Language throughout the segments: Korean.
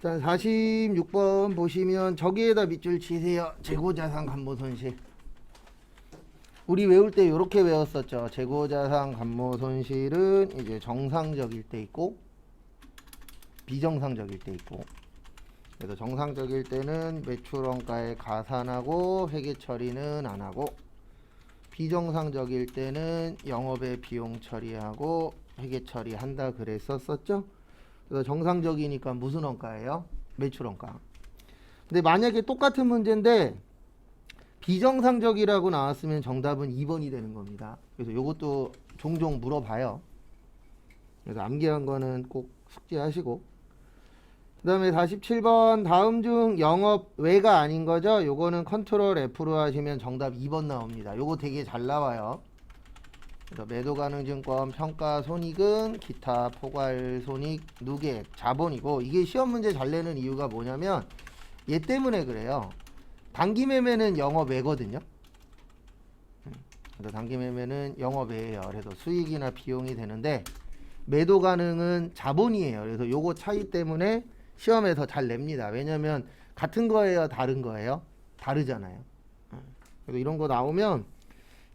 자, 46번 보시면 저기에다 밑줄 치세요. 재고자산 감모손실. 우리 외울 때 이렇게 외웠었죠. 재고자산 감모손실은 이제 정상적일 때 있고 비정상적일 때 있고. 그래서 정상적일 때는 매출원가에 가산하고 회계 처리는 안 하고, 비정상적일 때는 영업의 비용 처리하고 회계 처리한다 그랬었었죠. 그래서 정상적이니까 무슨 원가예요? 매출원가. 근데 만약에 똑같은 문제인데 비정상적이라고 나왔으면 정답은 2번이 되는 겁니다. 그래서 이것도 종종 물어봐요. 그래서 암기한 거는 꼭 숙지하시고. 그 다음에 47번 다음 중 영업 외가 아닌 거죠. 요거는 컨트롤 F로 하시면 정답 2번 나옵니다. 요거 되게 잘 나와요. 그래서 매도 가능 증권 평가 손익은 기타 포괄 손익 누계 자본이고, 이게 시험 문제 잘 내는 이유가 뭐냐면 얘 때문에 그래요. 단기 매매는 영업 외거든요. 그래서 단기 매매는 영업 외예요. 그래서 수익이나 비용이 되는데 매도 가능은 자본이에요. 그래서 요거 차이 때문에 시험에서 잘 냅니다. 왜냐면 같은 거예요, 다른 거예요? 다르잖아요. 그래서 이런 거 나오면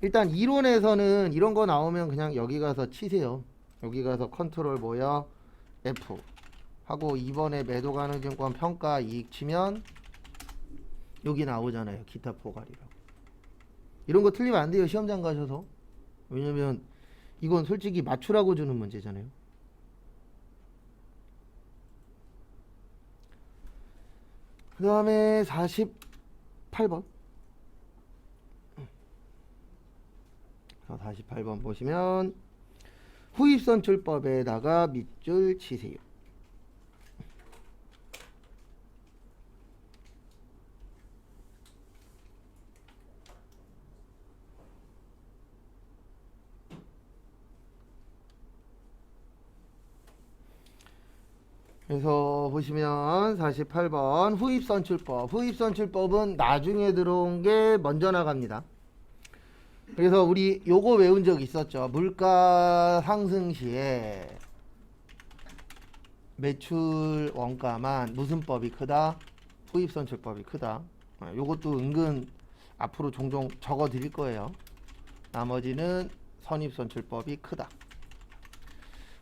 일단 이론에서는 이런 거 나오면 그냥 여기 가서 치세요. 여기 가서 컨트롤 뭐야? F 하고 2번에 매도 가능 증권 평가 이익 치면 여기 나오잖아요. 기타 포괄이라고. 이런 거 틀리면 안 돼요. 시험장 가셔서. 왜냐면 이건 솔직히 맞추라고 주는 문제잖아요. 그 다음에 48번. 48번 보시면 후입선출법에다가 밑줄 치세요. 그래서 보시면 48번 후입선출법. 후입선출법은 나중에 들어온 게 먼저 나갑니다. 그래서 우리 요거 외운 적 있었죠. 물가 상승 시에 매출 원가만 무슨 법이 크다? 후입선출법이 크다. 요것도 은근 앞으로 종종 적어 드릴 거예요. 나머지는 선입선출법이 크다.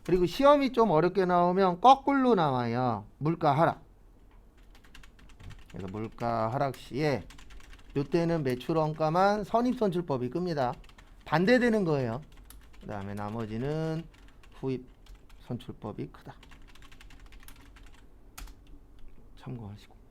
그리고 시험이 좀 어렵게 나오면 거꾸로 나와요. 물가 하락. 그래서 물가 하락 시에 요때는 매출 원가만 선입선출법이 끕니다. 반대되는 거예요. 그 다음에 나머지는 후입선출법이 크다. 참고하시고.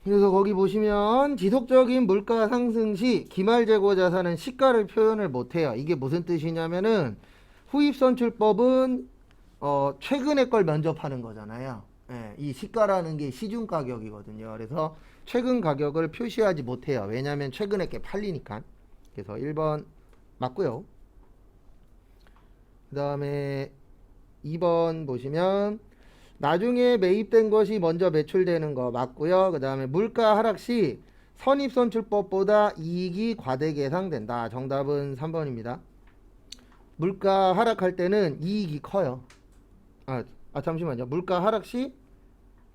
그래서 거기 보시면 지속적인 물가 상승 시 기말재고 자산은 시가를 표현을 못해요. 이게 무슨 뜻이냐면은 후입선출법은 최근에 걸 면접하는 거잖아요. 예, 이 시가라는 게 시중 가격이거든요. 그래서 최근 가격을 표시하지 못해요. 왜냐하면 최근에 게 팔리니까. 그래서 1번 맞고요. 그 다음에 2번 보시면 나중에 매입된 것이 먼저 매출되는 거 맞고요. 그 다음에 물가 하락 시 선입선출법보다 이익이 과대게 예상된다. 정답은 3번입니다. 물가 하락할 때는 이익이 커요. 잠시만요. 물가 하락 시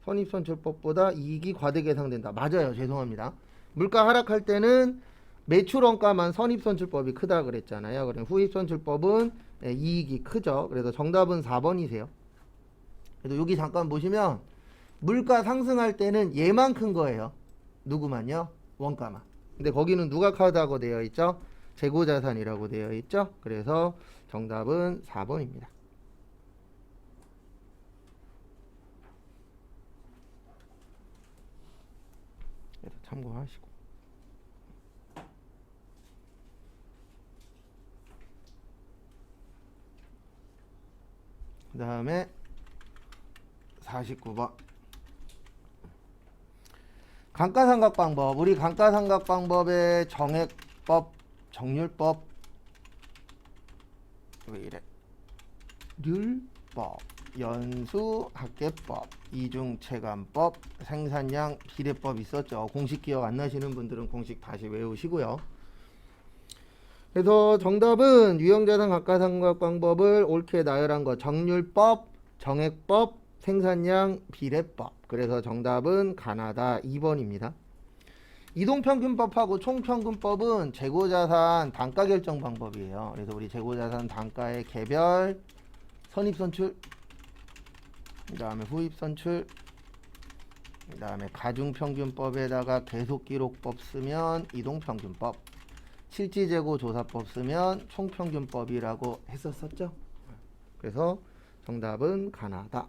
선입선출법보다 이익이 과대게 예상된다. 맞아요. 죄송합니다. 물가 하락할 때는 매출 원가만 선입선출법이 크다 그랬잖아요. 그럼 후입선출법은 이익이 크죠. 그래서 정답은 4번이세요. 그래도 여기 잠깐 보시면 물가 상승할 때는 얘만 큰 거예요. 누구만요? 원가만. 근데 거기는 누가 카드하고 되어 있죠? 재고자산이라고 되어 있죠? 그래서 정답은 4번입니다. 그래서 참고하시고. 그 다음에 49번 감가상각방법. 우리 감가상각방법의 정액법, 정률법 왜 이래? 률법, 연수학계법, 이중체감법, 생산량 비례법 있었죠. 공식 기억 안 나시는 분들은 공식 다시 외우시고요. 그래서 정답은 유형자산 각가상각 방법을 옳게 나열한 것, 정률법, 정액법, 생산량 비례법. 그래서 정답은 가나다 2번입니다. 이동평균법하고 총평균법은 재고자산 단가 결정 방법이에요. 그래서 우리 재고자산 단가의 개별, 선입선출, 그 다음에 후입선출, 그 다음에 가중평균법에다가 계속기록법 쓰면 이동평균법, 실지재고조사법 쓰면 총평균법이라고 했었었죠. 그래서 정답은 가나다.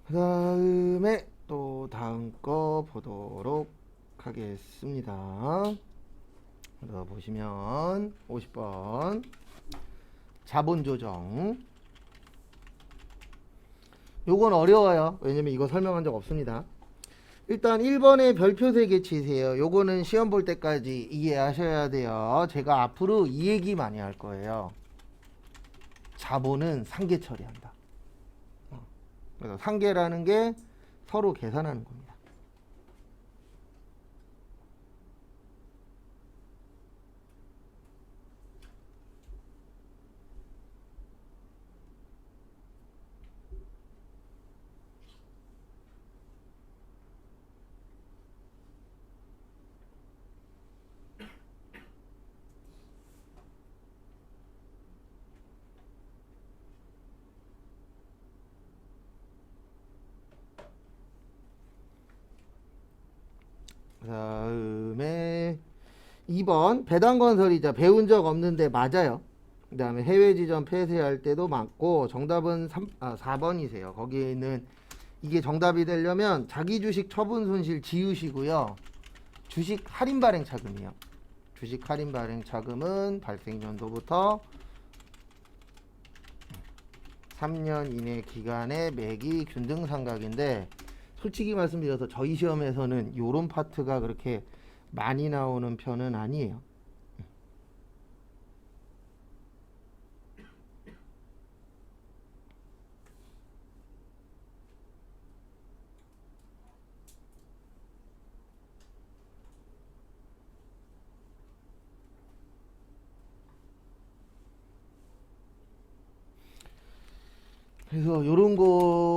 그 다음에 또 다음 거 보도록 하겠습니다. 그래서 보시면 50번 자본조정. 요건 어려워요. 왜냐면 이거 설명한 적 없습니다. 일단 1번에 별표 3개 치세요. 요거는 시험 볼 때까지 이해하셔야 돼요. 제가 앞으로 이 얘기 많이 할 거예요. 자본은 상계 처리한다. 그래서 상계라는 게 서로 계산하는 겁니다. 그 다음에 2번 배당건설이자 배운 적 없는데 맞아요. 그 다음에 해외 지점 폐쇄할 때도 맞고 정답은 4번이세요. 거기에 있는 이게 정답이 되려면 자기 주식 처분 손실 지우시고요. 주식 할인 발행 차금이요. 주식 할인 발행 차금은 발생 연도부터 3년 이내 기간에 매기 균등 상각인데 솔직히 말씀드려서 저희 시험에서는 요런 파트가 그렇게 많이 나오는 편은 아니에요. 그래서 요런 거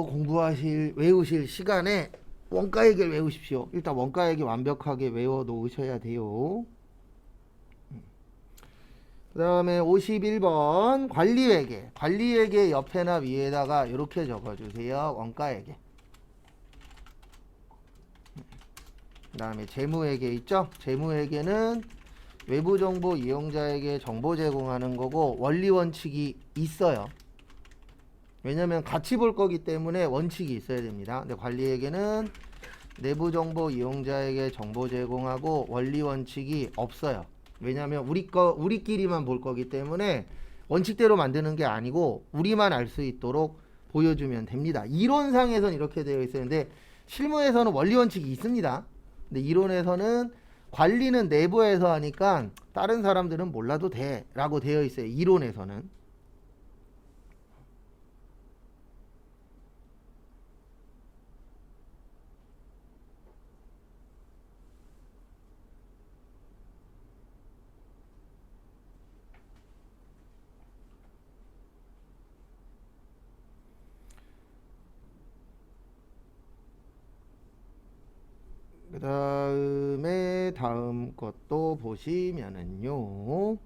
외우실 시간에 원가액을 외우십시오. 일단 원가액이 완벽하게 외워 놓으셔야 돼요. 그 다음에 51번 관리회계. 관리회계 옆에나 위에다가 이렇게 적어주세요. 원가회계. 그 다음에 재무회계 있죠? 재무회계는 외부정보 이용자에게 정보 제공하는 거고 원리원칙이 있어요. 왜냐면 같이 볼 거기 때문에 원칙이 있어야 됩니다. 근데 관리회계는 내부정보 이용자에게 정보 제공하고 원리원칙이 없어요. 왜냐면 우리끼리만 볼 거기 때문에 원칙대로 만드는 게 아니고 우리만 알 수 있도록 보여주면 됩니다. 이론상에서는 이렇게 되어 있었는데 실무에서는 원리원칙이 있습니다. 근데 이론에서는 관리는 내부에서 하니까 다른 사람들은 몰라도 돼 라고 되어 있어요. 이론에서는. 그 다음에 다음 것도 보시면은요.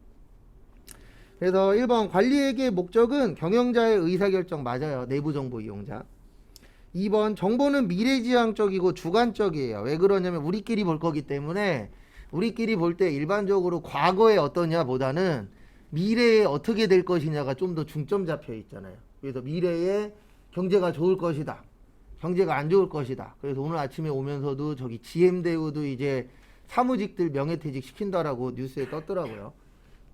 그래서 1번 관리회계의 목적은 경영자의 의사결정 맞아요. 내부정보 이용자. 2번 정보는 미래지향적이고 주관적이에요. 왜 그러냐면 우리끼리 볼 거기 때문에 우리끼리 볼 때 일반적으로 과거에 어떠냐 보다는 미래에 어떻게 될 것이냐가 좀 더 중점 잡혀 있잖아요. 그래서 미래에 경제가 좋을 것이다. 경제가 안 좋을 것이다. 그래서 오늘 아침에 오면서도 저기 GM대우도 이제 사무직들 명예퇴직 시킨다라고 뉴스에 떴더라고요.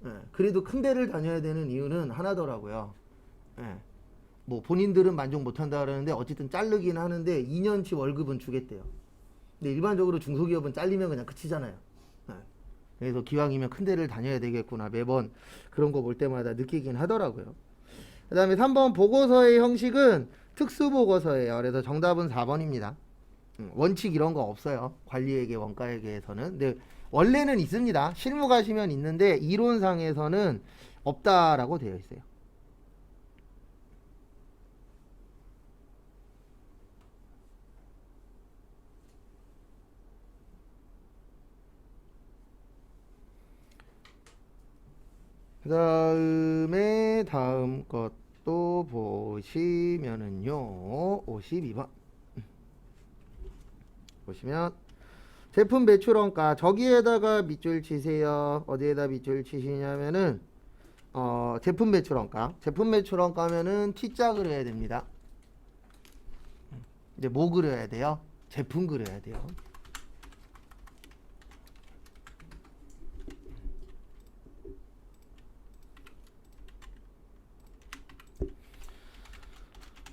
예, 그래도 큰 데를 다녀야 되는 이유는 하나더라고요. 예, 뭐 본인들은 만족 못한다 그러는데 어쨌든 자르긴 하는데 2년치 월급은 주겠대요. 근데 일반적으로 중소기업은 잘리면 그냥 끝이잖아요. 예, 그래서 기왕이면 큰 데를 다녀야 되겠구나 매번 그런 거 볼 때마다 느끼긴 하더라고요. 그 다음에 3번 보고서의 형식은 특수보고서예요. 그래서 정답은 4번입니다. 원칙 이런 거 없어요. 관리회계, 원가회계에서는. 근데 원래는 있습니다. 실무 가시면 있는데 이론상에서는 없다라고 되어 있어요. 그 다음에 다음 것도 보시면은요 52번 보시면 제품 매출원가 저기에다가 밑줄 치세요. 어디에다 밑줄 치시냐면은 제품 매출원가면은 T자 그려야 됩니다. 이제 뭐 그려야 돼요? 제품 그려야 돼요.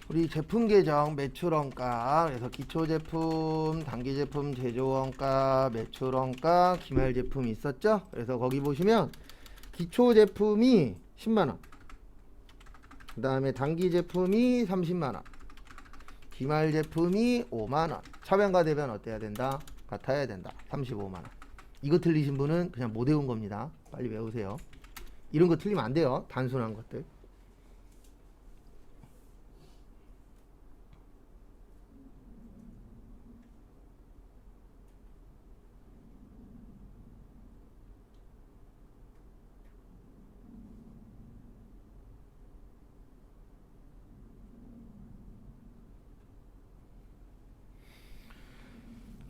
우리 제품 계정 매출원가 그래서 기초제품, 단기제품 제조원가, 매출원가, 기말제품 있었죠? 그래서 거기 보시면 기초제품이 10만원, 그 다음에 단기제품이 30만원, 기말제품이 5만원. 차변과 대변 어때야 된다? 같아야 된다. 35만원. 이거 틀리신 분은 그냥 못 외운 겁니다. 빨리 외우세요. 이런 거 틀리면 안 돼요. 단순한 것들.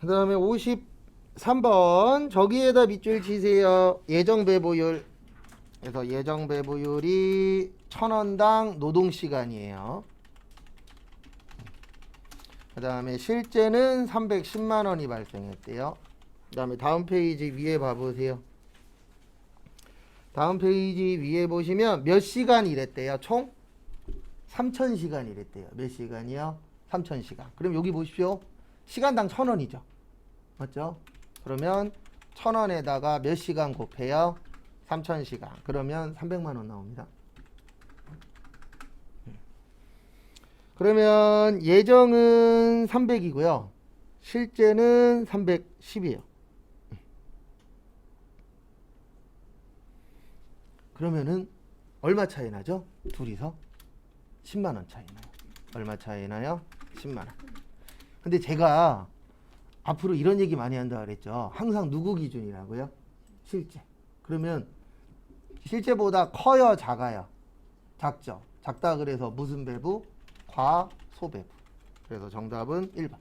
그 다음에 53번 저기에다 밑줄 치세요. 예정배부율. 그래서 예정배부율이 1,000원당 노동시간이에요. 그 다음에 실제는 310만원이 발생했대요. 그 다음에 다음 페이지 위에 봐보세요. 다음 페이지 위에 보시면 몇 시간 일했대요? 총 3,000시간 일했대요. 몇 시간이요? 3,000시간. 그럼 여기 보십시오. 시간당 1,000원이죠. 맞죠? 그러면 1,000원에다가 몇 시간 곱해요? 3,000시간. 그러면 300만원 나옵니다. 그러면 예정은 300이고요. 실제는 310이에요. 그러면은 얼마 차이 나죠? 둘이서 10만원 차이 나요. 얼마 차이 나요? 10만원. 근데 제가 앞으로 이런 얘기 많이 한다 그랬죠. 항상 누구 기준이라고요? 실제. 그러면 실제보다 커요, 작아요? 작죠. 작다 그래서 무슨 배부? 과소배부. 그래서 정답은 1번.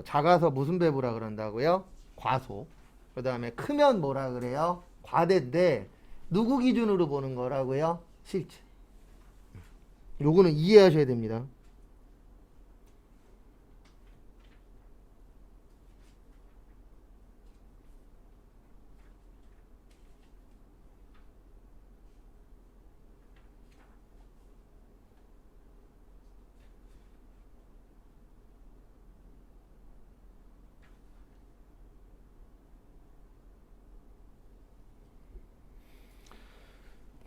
작아서 무슨 배부라 그런다고요? 과소. 그 다음에 크면 뭐라 그래요? 과대인데 누구 기준으로 보는 거라고요? 실제. 요거는 이해하셔야 됩니다.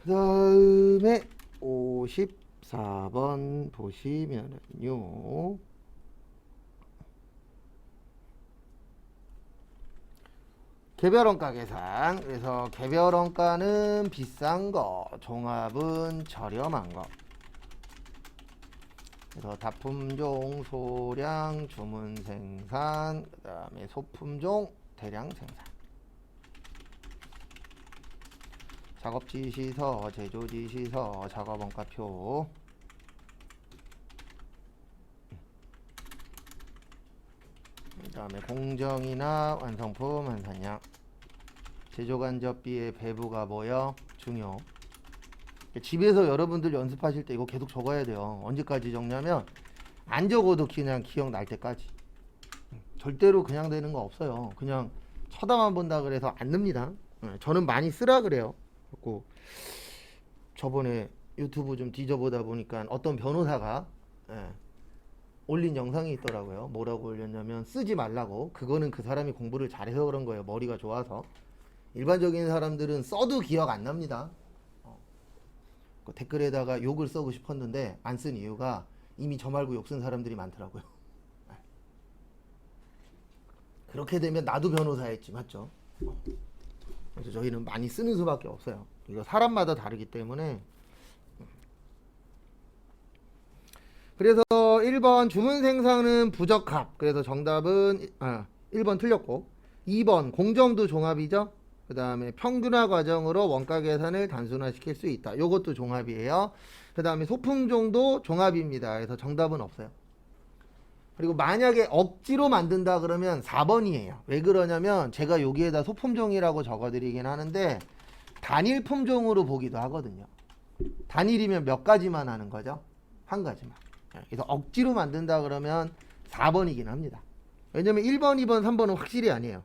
그 다음에 54번 보시면은요. 개별원가 계산. 그래서 개별원가는 비싼 거, 종합은 저렴한 거. 그래서 다품종, 소량, 주문 생산, 그 다음에 소품종, 대량 생산. 작업지시서, 제조지시서, 작업원가표. 그 다음에 공정이나 완성품 한산량. 제조간접비의 배부가 뭐요? 중요. 집에서 여러분들 연습하실 때 이거 계속 적어야 돼요. 언제까지 적냐면 안 적어도 그냥 기억날 때까지. 절대로 그냥 되는 거 없어요. 그냥 쳐다만 본다 그래서 안 늡니다. 저는 많이 쓰라 그래요. 그리고 저번에 유튜브 좀 뒤져보다 보니까 어떤 변호사가 올린 영상이 있더라고요. 뭐라고 올렸냐면 쓰지 말라고. 그거는 그 사람이 공부를 잘해서 그런 거예요. 머리가 좋아서. 일반적인 사람들은 써도 기억 안 납니다. 그 댓글에다가 욕을 써고 싶었는데 안 쓴 이유가 이미 저 말고 욕 쓴 사람들이 많더라고요. 그렇게 되면 나도 변호사였지, 맞죠? 그래서 저희는 많이 쓰는 수밖에 없어요. 이거 사람마다 다르기 때문에. 그래서 1번 주문 생산은 부적합. 그래서 정답은 1번 틀렸고, 2번 공정도 종합이죠. 그 다음에 평균화 과정으로 원가 계산을 단순화시킬 수 있다. 요것도 종합이에요. 그 다음에 소품종도 종합입니다. 그래서 정답은 없어요. 그리고 만약에 억지로 만든다 그러면 4번이에요. 왜 그러냐면 제가 여기에다 소품종이라고 적어드리긴 하는데 단일 품종으로 보기도 하거든요. 단일이면 몇 가지만 하는 거죠? 한 가지만. 그래서 억지로 만든다 그러면 4번이긴 합니다. 왜냐면 1번, 2번, 3번은 확실히 아니에요.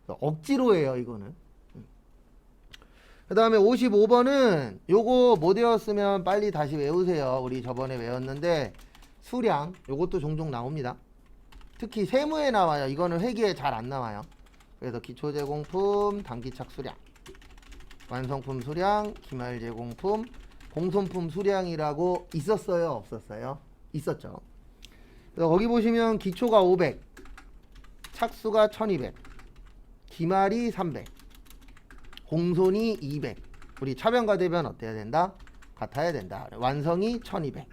억지로 해요, 이거는. 그 다음에 55번은 요거 못 외웠으면 빨리 다시 외우세요. 우리 저번에 외웠는데 수량, 요것도 종종 나옵니다. 특히 세무에 나와요. 이거는 회계에 잘 안 나와요. 그래서 기초제공품, 단기착 수량, 완성품 수량, 기말제공품, 공손품 수량이라고 있었어요? 없었어요? 있었죠. 그래서 거기 보시면 기초가 500, 착수가 1200, 기말이 300, 공손이 200. 우리 차변과 대변 어때야 된다? 같아야 된다. 완성이 1200.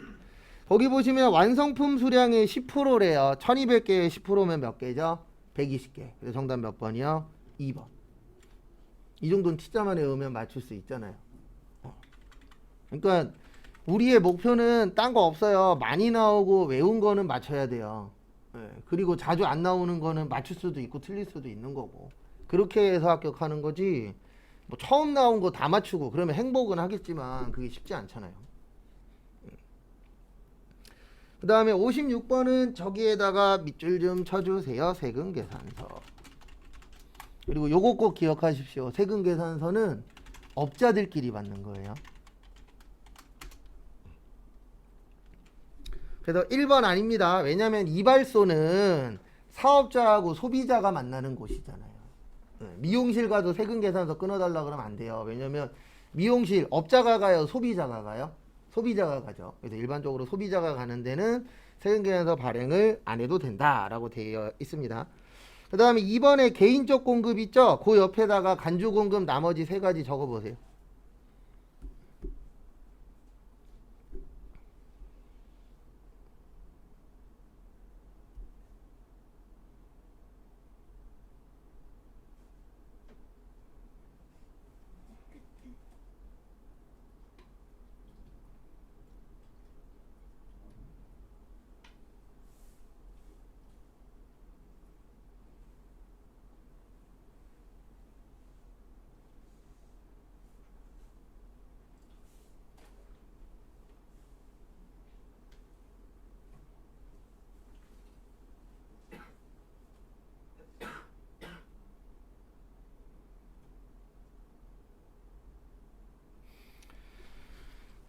거기 보시면 완성품 수량의 10%래요. 1200개의 10%면 몇 개죠? 120개. 그래서 정답 몇 번이요? 2번. 이 정도는 T자만 외우면 맞출 수 있잖아요. 그러니까 우리의 목표는 딴 거 없어요. 많이 나오고 외운 거는 맞춰야 돼요. 그리고 자주 안 나오는 거는 맞출 수도 있고 틀릴 수도 있는 거고. 그렇게 해서 합격하는 거지. 뭐 처음 나온 거 다 맞추고 그러면 행복은 하겠지만 그게 쉽지 않잖아요. 그 다음에 56번은 저기에다가 밑줄 좀 쳐주세요. 세금 계산서. 그리고 요거 꼭 기억하십시오. 세금 계산서는 업자들끼리 받는 거예요. 그래서 1번 아닙니다. 왜냐면 이발소는 사업자하고 소비자가 만나는 곳이잖아요. 미용실 가도 세금 계산서 끊어달라 그러면 안 돼요. 왜냐면 미용실 업자가 가요? 소비자가 가요? 소비자가 가죠. 그래서 일반적으로 소비자가 가는 데는 세금 계산서 발행을 안 해도 된다라고 되어 있습니다. 그 다음에 2번에 개인적 공급 있죠? 그 옆에다가 간주 공급 나머지 세 가지 적어보세요.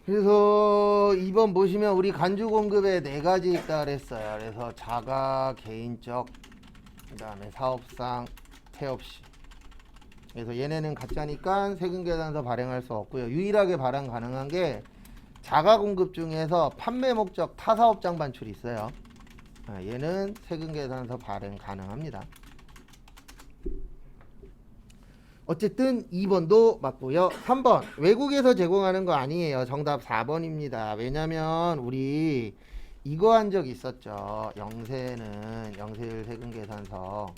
그래서 2번 보시면 우리 간주 공급에 네 가지 있다 그랬어요. 그래서 자가, 개인적, 그 다음에 사업상, 태업시. 그래서 얘네는 가짜니까 세금 계산서 발행할 수 없고요. 유일하게 발행 가능한 게 자가 공급 중에서 판매 목적 타사업장 반출이 있어요. 얘는 세금 계산서 발행 가능합니다. 어쨌든 2번도 맞고요. 3번 외국에서 제공하는 거 아니에요. 정답 4번입니다. 왜냐면 우리 이거 한 적 있었죠. 영세는 영세율 세금 계산서,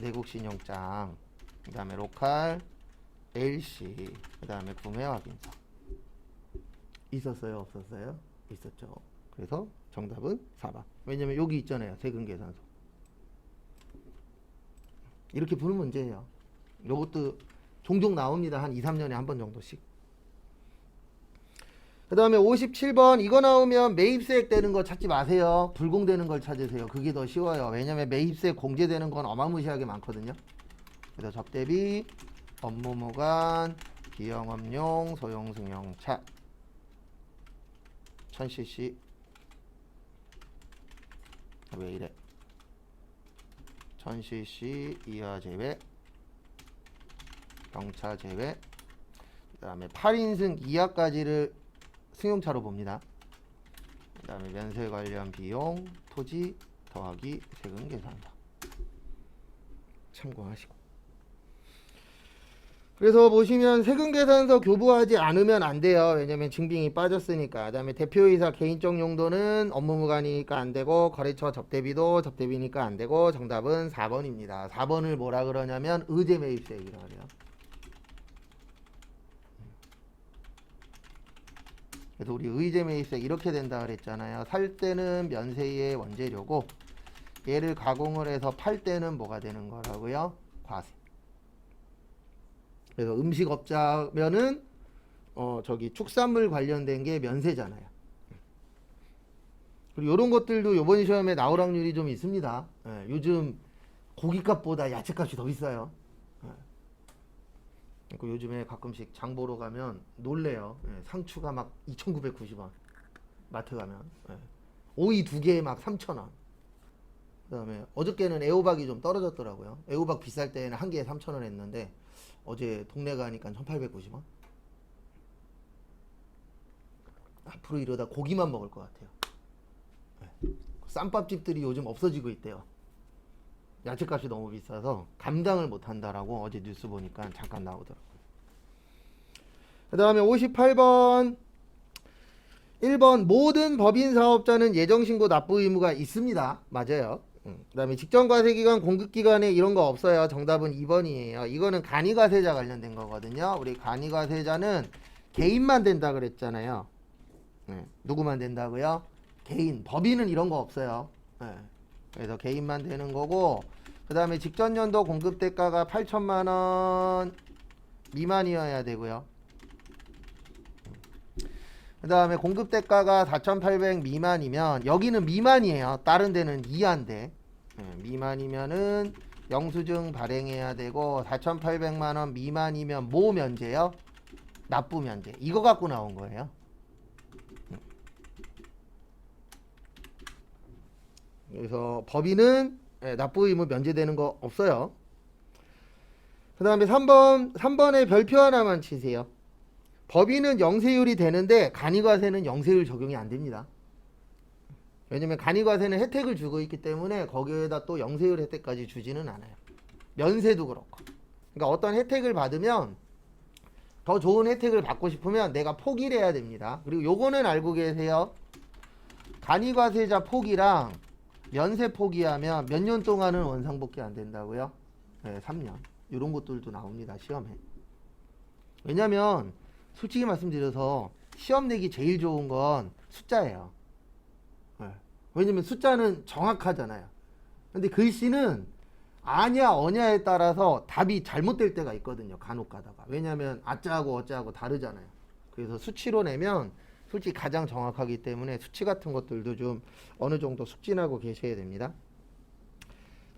내국 신용장, 그 다음에 로컬 LC, 그 다음에 구매 확인서 있었어요? 없었어요? 있었죠. 그래서 정답은 4번. 왜냐면 여기 있잖아요. 세금 계산서. 이렇게 푸는 문제예요. 요것도 종종 나옵니다. 한 2, 3년에 한 번 정도씩. 그 다음에 57번 이거 나오면 매입세액 되는 거 찾지 마세요. 불공되는 걸 찾으세요. 그게 더 쉬워요. 왜냐면 매입세액 공제되는 건 어마무시하게 많거든요. 그래서 접대비, 업무무관, 비영업용, 소형승용차 1000cc 왜 이래 1000cc 이하 제외 경차 제외 그 다음에 8인승 이하까지를 승용차로 봅니다. 그 다음에 면세 관련 비용 토지 더하기 세금 계산서 참고하시고 그래서 보시면 세금 계산서 교부하지 않으면 안 돼요. 왜냐면 증빙이 빠졌으니까. 그 다음에 대표이사 개인적 용도는 업무무관이니까 안 되고 거래처 접대비도 접대비니까 안 되고 정답은 4번입니다. 4번을 뭐라 그러냐면 의제매입세액이라 그래요. 그래서 우리 의제매입세액 이렇게 된다 그랬잖아요. 살 때는 면세의 원재료고 얘를 가공을 해서 팔 때는 뭐가 되는 거라고요? 과세. 그래서 음식업자면은 저기 축산물 관련된 게 면세잖아요. 그리고 이런 것들도 이번 시험에 나올 확률이 좀 있습니다. 예, 요즘 고기값보다 야채값이 더 비싸요. 예. 요즘에 가끔씩 장 보러 가면 놀래요. 예, 상추가 막 2,990원 마트 가면 예. 오이 2개에 막 3,000원. 그 다음에 어저께는 애호박이 좀 떨어졌더라고요. 애호박 비쌀 때는 한 개에 3,000원 했는데 어제 동네 가니까 1,890원. 앞으로 이러다 고기만 먹을 것 같아요. 네. 쌈밥집들이 요즘 없어지고 있대요. 야채값이 너무 비싸서 감당을 못한다라고 어제 뉴스 보니까 잠깐 나오더라고요. 그 다음에 58번 1번 모든 법인 사업자는 예정신고 납부 의무가 있습니다. 맞아요. 그 다음에 직전과세기간 공급기간에 이런 거 없어요. 정답은 2번이에요. 이거는 간이과세자 관련된 거거든요. 우리 간이과세자는 개인만 된다 그랬잖아요. 네. 누구만 된다고요? 개인. 법인은 이런 거 없어요. 네. 그래서 개인만 되는 거고 그 다음에 직전연도 공급대가가 8천만원 미만이어야 되고요. 그 다음에 공급대가가 4,800 미만이면 여기는 미만이에요. 다른 데는 이하인데 미만이면은 영수증 발행해야 되고 4,800만원 미만이면 뭐 면제요? 납부 면제. 이거 갖고 나온 거예요. 그래서 법인은 납부 의무 면제되는 거 없어요. 그 다음에 3번에 별표 하나만 치세요. 법인은 영세율이 되는데 간이과세는 영세율 적용이 안 됩니다. 왜냐면 간이과세는 혜택을 주고 있기 때문에 거기에다 또 영세율 혜택까지 주지는 않아요. 면세도 그렇고. 그러니까 어떤 혜택을 받으면 더 좋은 혜택을 받고 싶으면 내가 포기를 해야 됩니다. 그리고 요거는 알고 계세요. 간이과세자 포기랑 면세 포기하면 몇 년 동안은 원상복귀 안 된다고요? 네, 3년. 이런 것들도 나옵니다. 시험에. 왜냐면 솔직히 말씀드려서 시험 내기 제일 좋은 건 숫자예요. 네. 왜냐면 숫자는 정확하잖아요. 근데 글씨는 아냐 어냐에 따라서 답이 잘못될 때가 있거든요. 간혹 가다가. 왜냐면 아짜하고 어짜하고 다르잖아요. 그래서 수치로 내면 솔직히 가장 정확하기 때문에 수치 같은 것들도 좀 어느 정도 숙지하고 계셔야 됩니다.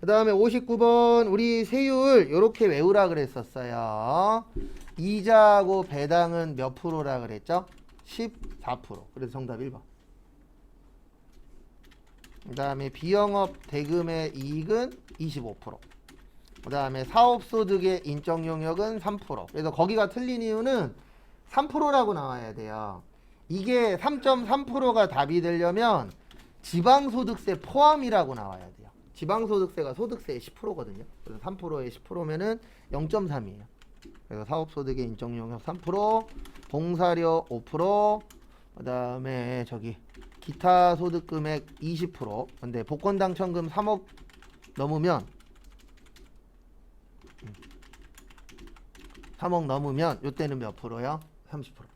그 다음에 59번 우리 세율 이렇게 외우라 그랬었어요. 이자하고 배당은 몇 프로라 그랬죠? 14%. 그래서 정답 1번. 그 다음에 비영업 대금의 이익은 25%. 그 다음에 사업소득의 인적용역은 3%. 그래서 거기가 틀린 이유는 3%라고 나와야 돼요. 이게 3.3%가 답이 되려면 지방소득세 포함이라고 나와야 돼요. 지방소득세가 소득세의 10%거든요. 그래서 3%에 10%면은 0.3이에요. 그래서 사업소득의 인적용역 3%, 봉사료 5%, 그 다음에 저기 기타 소득금액 20%. 근데 복권당첨금 3억 넘으면 3억 넘으면 요때는 몇 프로요? 30%.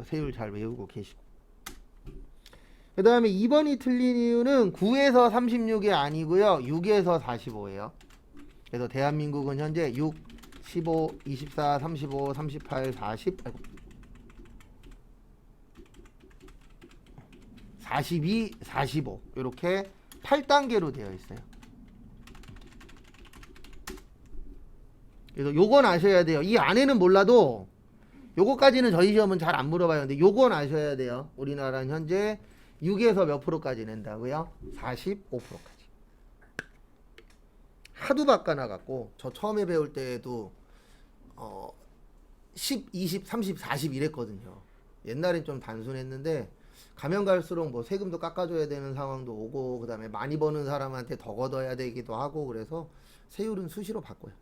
세율 잘 외우고 계시고. 그 다음에 2번이 틀린 이유는 9에서 36이 아니고요. 6에서 45예요. 그래서 대한민국은 현재 6, 15, 24, 35, 38, 40. 아이고. 42, 45 이렇게 8단계로 되어 있어요. 그래서 요건 아셔야 돼요. 이 안에는 몰라도 요거까지는 저희 시험은 잘 안 물어봐요. 근데 요건 아셔야 돼요. 우리나라는 현재 6에서 몇 프로까지 낸다고요? 45%까지. 하도 바꿔나갔고 저 처음에 배울 때에도 10, 20, 30, 40 이랬거든요. 옛날엔 좀 단순했는데 가면 갈수록 뭐 세금도 깎아줘야 되는 상황도 오고 그 다음에 많이 버는 사람한테 더 걷어야 되기도 하고 그래서 세율은 수시로 바꿔요.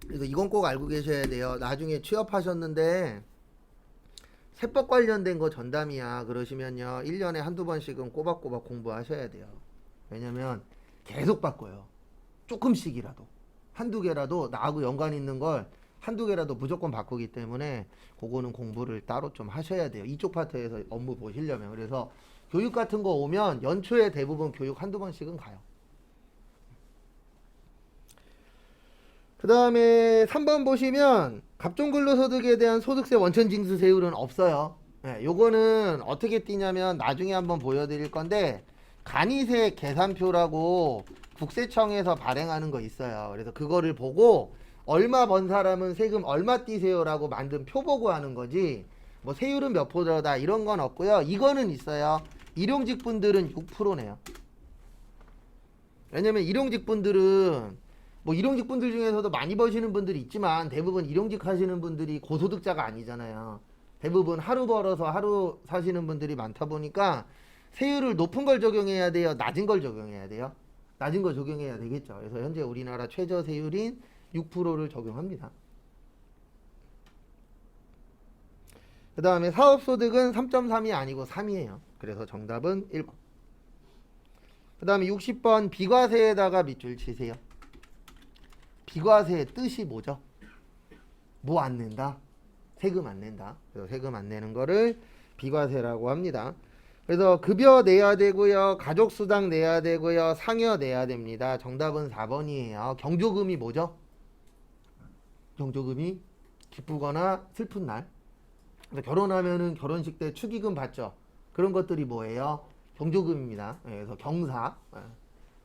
그래서 이건 꼭 알고 계셔야 돼요. 나중에 취업하셨는데 세법 관련된 거 전담이야 그러시면요 1년에 한두 번씩은 꼬박꼬박 공부하셔야 돼요. 왜냐면 계속 바꿔요. 조금씩이라도 한두 개라도 나하고 연관 있는 걸 한두 개라도 무조건 바꾸기 때문에 그거는 공부를 따로 좀 하셔야 돼요. 이쪽 파트에서 업무 보시려면. 그래서 교육 같은 거 오면 연초에 대부분 교육 한두 번씩은 가요. 그 다음에 3번 보시면 갑종근로소득에 대한 소득세 원천징수세율은 없어요. 네, 요거는 어떻게 띄냐면 나중에 한번 보여드릴 건데 간이세 계산표라고 국세청에서 발행하는 거 있어요. 그래서 그거를 보고 얼마 번 사람은 세금 얼마 띄세요라고 만든 표 보고 하는 거지 뭐 세율은 몇 프로다 이런 건 없고요. 이거는 있어요. 일용직 분들은 6%네요. 왜냐면 일용직 분들은 뭐 일용직 분들 중에서도 많이 버시는 분들이 있지만 대부분 일용직 하시는 분들이 고소득자가 아니잖아요. 대부분 하루 벌어서 하루 사시는 분들이 많다 보니까 세율을 높은 걸 적용해야 돼요? 낮은 걸 적용해야 돼요? 낮은 걸 적용해야 되겠죠. 그래서 현재 우리나라 최저 세율인 6%를 적용합니다. 그 다음에 사업소득은 3.3이 아니고 3이에요. 그래서 정답은 1번. 그 다음에 60번 비과세에다가 밑줄 치세요. 비과세의 뜻이 뭐죠? 뭐 안 낸다? 세금 안 낸다. 그래서 세금 안 내는 거를 비과세라고 합니다. 그래서 급여 내야 되고요. 가족수당 내야 되고요. 상여 내야 됩니다. 정답은 4번이에요. 경조금이 뭐죠? 경조금이 기쁘거나 슬픈 날. 그래서 결혼하면은 결혼식 때 축의금 받죠. 그런 것들이 뭐예요? 경조금입니다. 그래서 경사.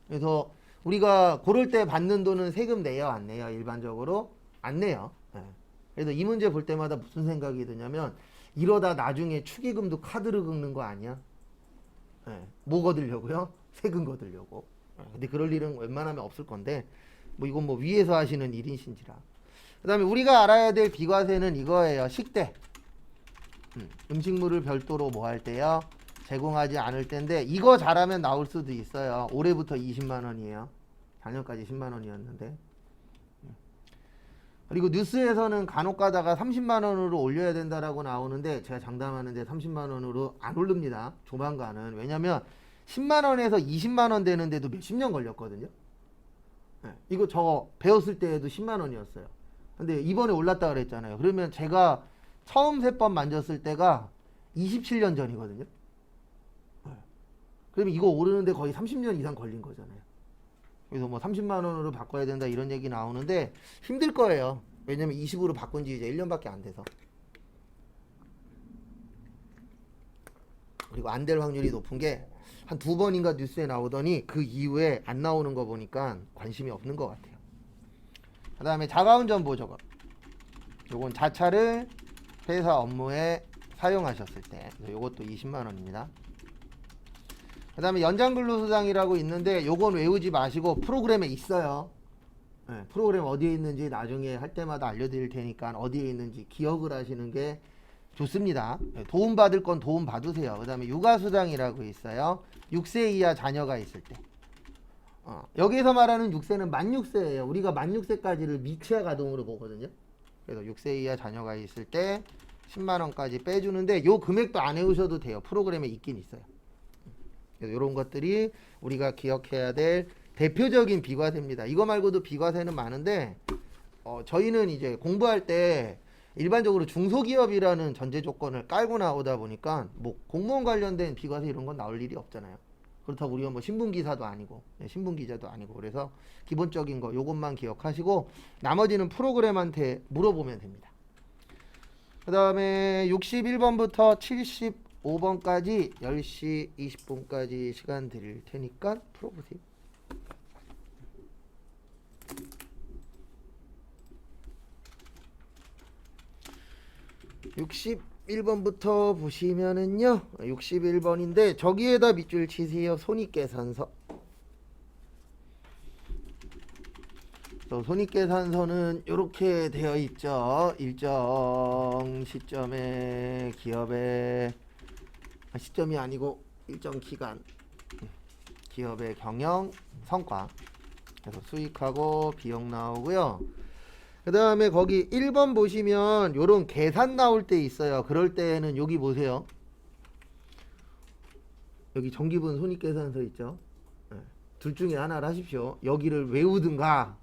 그래서 우리가 고를 때 받는 돈은 세금 내요, 안 내요? 일반적으로 안 내요. 그래서 이 문제 볼 때마다 무슨 생각이 드냐면 이러다 나중에 축의금도 카드로 긁는 거 아니야? 뭐 거두려고요? 세금 거두려고. 근데 그럴 일은 웬만하면 없을 건데 뭐 이건 뭐 위에서 하시는 일이신지라. 그 다음에 우리가 알아야 될 비과세는 이거예요. 식대. 음식물을 별도로 뭐 할 때요? 제공하지 않을 때인데 이거 잘하면 나올 수도 있어요. 올해부터 20만 원이에요. 작년까지 10만 원이었는데. 그리고 뉴스에서는 간혹 가다가 30만 원으로 올려야 된다라고 나오는데 제가 장담하는데 30만 원으로 안 오릅니다. 조만간은. 왜냐면 10만 원에서 20만 원 되는데도 몇십 년 걸렸거든요. 이거 저 배웠을 때에도 10만 원이었어요. 근데 이번에 올랐다 그랬잖아요. 그러면 제가 처음 세법 만졌을 때가 27년 전이거든요. 그러면 이거 오르는데 거의 30년 이상 걸린 거잖아요. 그래서 뭐 30만 원으로 바꿔야 된다 이런 얘기 나오는데 힘들 거예요. 왜냐면 20으로 바꾼 지 이제 1년밖에 안 돼서. 그리고 안 될 확률이 높은 게 한 두 번인가 뉴스에 나오더니 그 이후에 안 나오는 거 보니까 관심이 없는 것 같아요. 그 다음에 자가운전 보조금. 요건 자차를 회사 업무에 사용하셨을 때 요것도 20만 원입니다. 그 다음에 연장근로수당이라고 있는데 요건 외우지 마시고 프로그램에 있어요. 프로그램 어디에 있는지 나중에 할 때마다 알려드릴 테니까 어디에 있는지 기억을 하시는 게 좋습니다. 도움 받을 건 도움 받으세요. 그 다음에 육아수당이라고 있어요. 6세 이하 자녀가 있을 때. 여기서 말하는 6세는 만 6세예요. 우리가 만 6세까지를 미취학 아동으로 보거든요. 그래서 6세 이하 자녀가 있을 때 10만 원까지 빼주는데 요 금액도 안 외우셔도 돼요. 프로그램에 있긴 있어요. 이런 것들이 우리가 기억해야 될 대표적인 비과세입니다. 이거 말고도 비과세는 많은데 저희는 이제 공부할 때 일반적으로 중소기업이라는 전제 조건을 깔고 나오다 보니까 뭐 공무원 관련된 비과세 이런 건 나올 일이 없잖아요. 그렇다고 우리가 뭐 신분기사도 아니고 신분기자도 아니고 그래서 기본적인 거 요것만 기억하시고 나머지는 프로그램한테 물어보면 됩니다. 그 다음에 61번부터 75번까지 10시 20분까지 시간 드릴 테니까 풀어보세요. 61번부터 보시면은요, 61번인데 저기에다 밑줄 치세요. 손익계산서. 손익계산서는 이렇게 되어 있죠. 일정 시점에 기업의 시점이 아니고 일정 기간 기업의 경영 성과, 그래서 수익하고 비용 나오고요. 그 다음에 거기 1번 보시면 요런 계산 나올 때 있어요. 그럴 때는 여기 보세요. 여기 정기분 손익계산서 있죠. 둘 중에 하나를 하십시오. 여기를 외우든가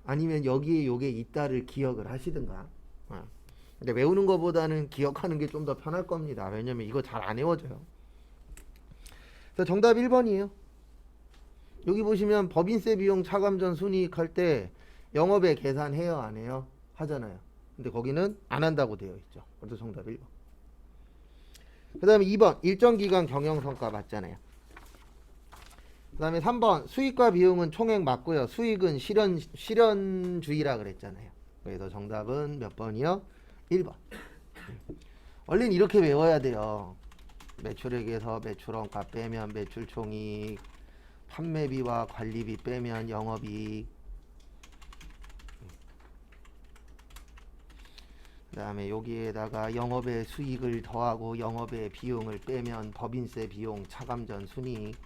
아니면 여기에 요게 있다를 기억을 하시든가. 근데 외우는 것보다는 기억하는 게 좀 더 편할 겁니다. 왜냐면 이거 잘 안 외워져요. 그래서 정답 1번이에요. 여기 보시면 법인세 비용 차감전 순이익 할 때 영업에 계산해요 안 해요? 하잖아요. 근데 거기는 안 한다고 되어 있죠. 그래서 정답 1번. 그 다음에 2번 일정 기간 경영성과 맞잖아요. 그 다음에 3번 수익과 비용은 총액 맞고요. 수익은 실현주의라 그랬잖아요. 그래서 정답은 몇 번이요? 1번. 원래는 이렇게 외워야 돼요. 매출액에서 매출원가 빼면 매출총익, 판매비와 관리비 빼면 영업이익, 그 다음에 여기에다가 영업의 수익을 더하고 영업의 비용을 빼면 법인세 비용 차감전 순이익,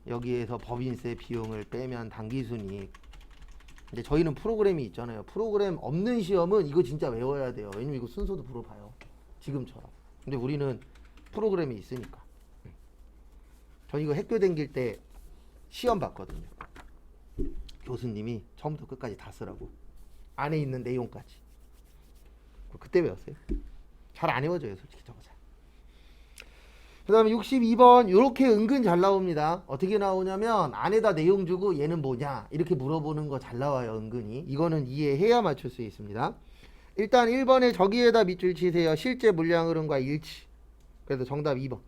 여기에서 법인세 비용을 빼면 당기순이익. 근데 저희는 프로그램이 있잖아요. 프로그램 없는 시험은 이거 진짜 외워야 돼요. 왜냐면 이거 순서도 물어봐요. 지금처럼. 근데 우리는 프로그램이 있으니까. 저 이거 학교 다닐 때 시험 봤거든요. 교수님이 처음부터 끝까지 다 쓰라고. 안에 있는 내용까지. 그때 외웠어요. 잘 안 외워져요. 솔직히 저거 잘. 그 다음에 62번 이렇게 은근 잘 나옵니다. 어떻게 나오냐면 안에다 내용 주고 얘는 뭐냐 이렇게 물어보는 거 잘 나와요. 은근히 이거는 이해해야 맞출 수 있습니다. 일단 1번에 저기에다 밑줄 치세요. 실제 물량 흐름과 일치. 그래서 정답 2번.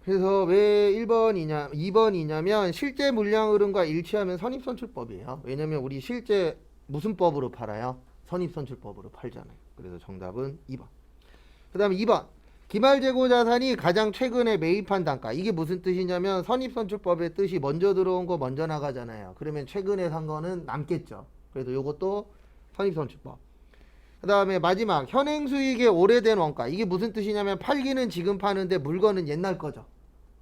그래서 왜 1번이냐 2번이냐면 실제 물량 흐름과 일치하면 선입선출법이에요. 왜냐면 우리 실제 무슨 법으로 팔아요? 선입선출법으로 팔잖아요. 그래서 정답은 2번. 그 다음에 2번 기말재고자산이 가장 최근에 매입한 단가. 이게 무슨 뜻이냐면 선입선출법의 뜻이 먼저 들어온 거 먼저 나가잖아요. 그러면 최근에 산 거는 남겠죠. 그래서 요것도 선입선출법. 그 다음에 마지막 현행수익의 오래된 원가. 이게 무슨 뜻이냐면 팔기는 지금 파는데 물건은 옛날 거죠.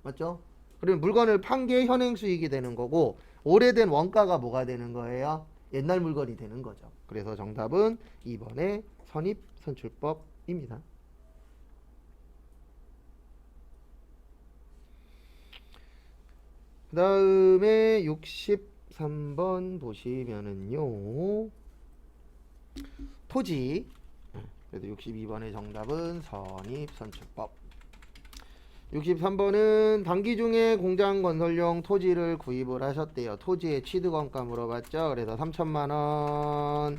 맞죠? 그러면 물건을 판 게 현행수익이 되는 거고 오래된 원가가 뭐가 되는 거예요? 옛날 물건이 되는 거죠. 그래서 정답은 2번의 선입선출법입니다. 그 다음에 63번 보시면은요. 토지. 그래서 62번의 정답은 선입선출법. 63번은 단기 중에 공장 건설용 토지를 구입을 하셨대요. 토지의 취득원가 물어봤죠. 그래서 3천만원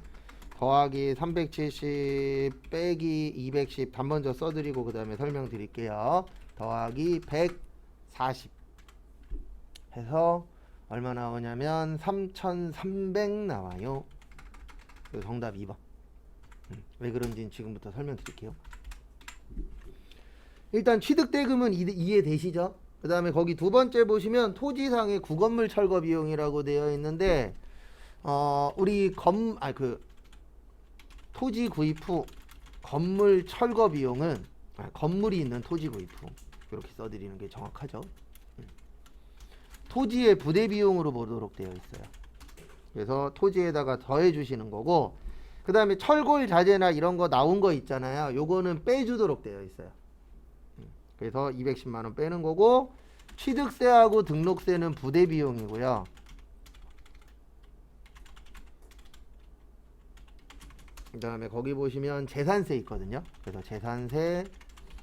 더하기 370 빼기 210 단번져 써드리고 그 다음에 설명드릴게요. 더하기 140 해서 얼마 나오냐면 3,300 나와요. 그래서 정답 2번. 왜 그런지는 지금부터 설명드릴게요. 일단 취득대금은 이해되시죠? 그 다음에 거기 두 번째 보시면 토지상의 구건물 철거 비용이라고 되어 있는데 우리 토지 구입 후 건물 철거 비용은 건물이 있는 토지 구입 후 이렇게 써드리는 게 정확하죠. 토지의 부대 비용으로 보도록 되어 있어요. 그래서 토지에다가 더해 주시는 거고 그 다음에 철골 자재나 이런 거 나온 거 있잖아요. 요거는 빼주도록 되어 있어요. 그래서 210만원 빼는 거고 취득세하고 등록세는 부대 비용이고요. 그 다음에 거기 보시면 재산세 있거든요. 그래서 재산세,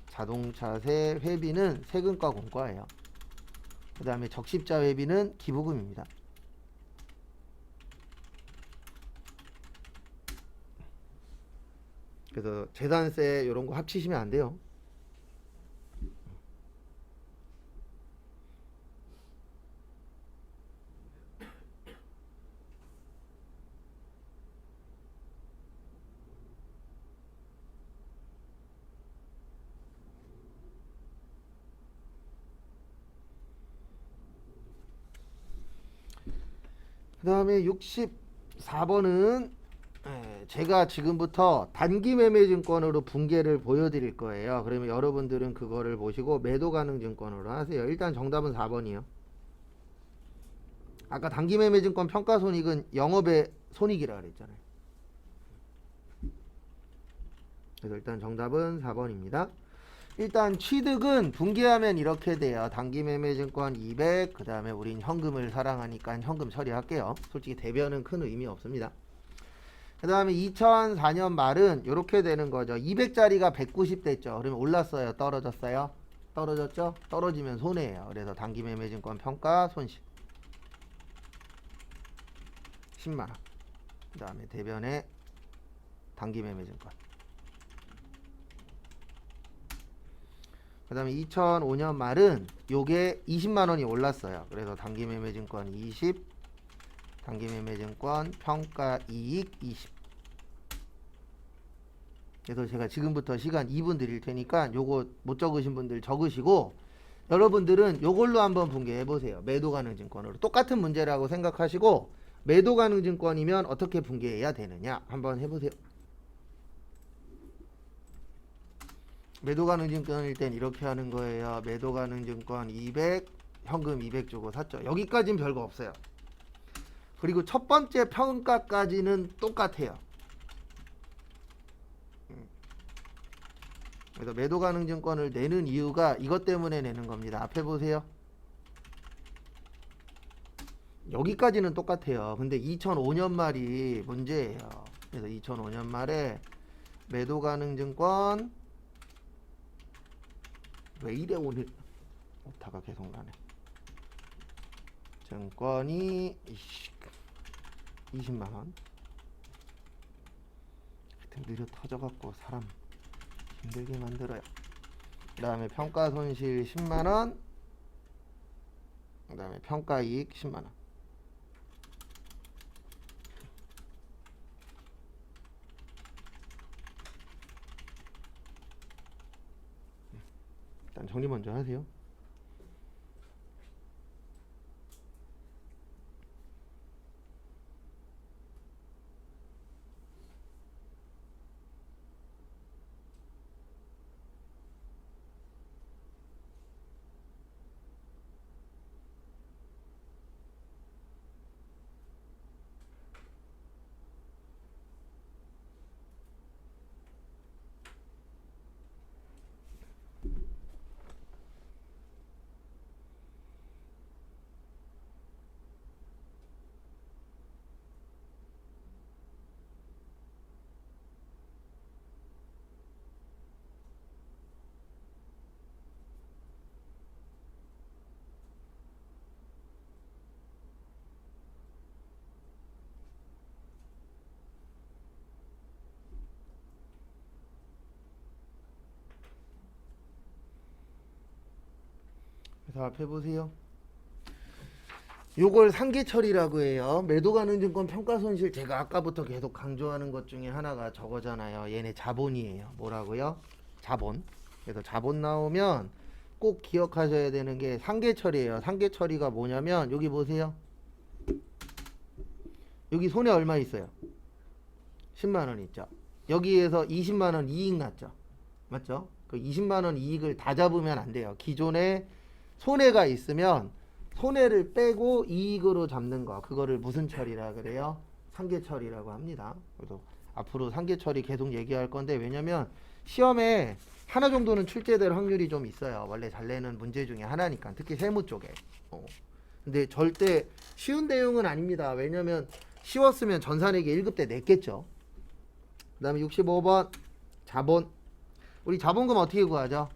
자동차세, 회비는 세금과 공과예요. 그 다음에 적십자 회비는 기부금입니다. 그래서 재산세 이런 거 합치시면 안 돼요. 그 다음에 64번은 제가 지금부터 단기매매증권으로 분계를 보여드릴 거예요. 그러면 여러분들은 그거를 보시고 매도가능증권으로 하세요. 일단 정답은 4번이요. 아까 단기매매증권 평가손익은 영업의 손익이라 그랬잖아요. 그래서 일단 정답은 4번입니다. 일단 취득은 분기하면 이렇게 돼요. 단기매매증권 200, 그 다음에 우린 현금을 사랑하니까 현금 처리할게요. 솔직히 대변은 큰 의미 없습니다. 그 다음에 2004년 말은 이렇게 되는 거죠. 200짜리가 190 됐죠. 그러면 올랐어요? 떨어졌어요? 떨어졌죠? 떨어지면 손해예요. 그래서 단기매매증권 평가 손실 10만원. 그 다음에 대변에 단기매매증권. 그 다음에 2005년 말은 요게 20만원이 올랐어요. 그래서 단기매매증권 20, 단기매매증권 평가이익 20. 그래서 제가 지금부터 시간 2분 드릴 테니까 요거 못 적으신 분들 적으시고 여러분들은 요걸로 한번 분개해 보세요. 매도가능증권으로 똑같은 문제라고 생각하시고 매도가능증권이면 어떻게 분개해야 되느냐 한번 해보세요. 매도가능증권일 땐 이렇게 하는 거예요. 매도가능증권 200, 현금 200 주고 샀죠. 여기까지는 별거 없어요. 그리고 첫 번째 평가까지는 똑같아요. 그래서 매도가능증권을 내는 이유가 이것 때문에 내는 겁니다. 앞에 보세요. 여기까지는 똑같아요. 근데 2005년 말이 문제예요. 그래서 2005년 말에 매도가능증권 왜 이래 오늘 오타가 계속 나네. 증권이 20만원. 하여튼 느려 터져갖고 사람 힘들게 만들어요. 그 다음에 평가손실 10만원. 그 다음에 평가이익 10만원. 일단 정리 먼저 하세요. 그래서 앞에 보세요. 요걸 상계처리라고 해요. 매도가능증권 평가손실 제가 아까부터 계속 강조하는 것 중에 하나가 저거잖아요. 얘네 자본이에요. 뭐라고요? 자본. 그래서 자본 나오면 꼭 기억하셔야 되는 게 상계처리예요. 상계처리가 뭐냐면 여기 보세요. 여기 손에 얼마 있어요? 10만원 있죠. 여기에서 20만원 이익 났죠. 맞죠? 그 20만원 이익을 다 잡으면 안 돼요. 기존에 손해가 있으면 손해를 빼고 이익으로 잡는 거, 그거를 무슨 처리라 그래요? 상계처리라고 합니다. 그래서 앞으로 상계처리 계속 얘기할 건데, 왜냐면 시험에 하나 정도는 출제될 확률이 좀 있어요. 원래 잘 내는 문제 중에 하나니까. 특히 세무 쪽에. 근데 절대 쉬운 내용은 아닙니다. 왜냐면 쉬웠으면 전산에게 1급 때 냈겠죠. 그 다음에 65번 자본. 우리 자본금 어떻게 구하죠?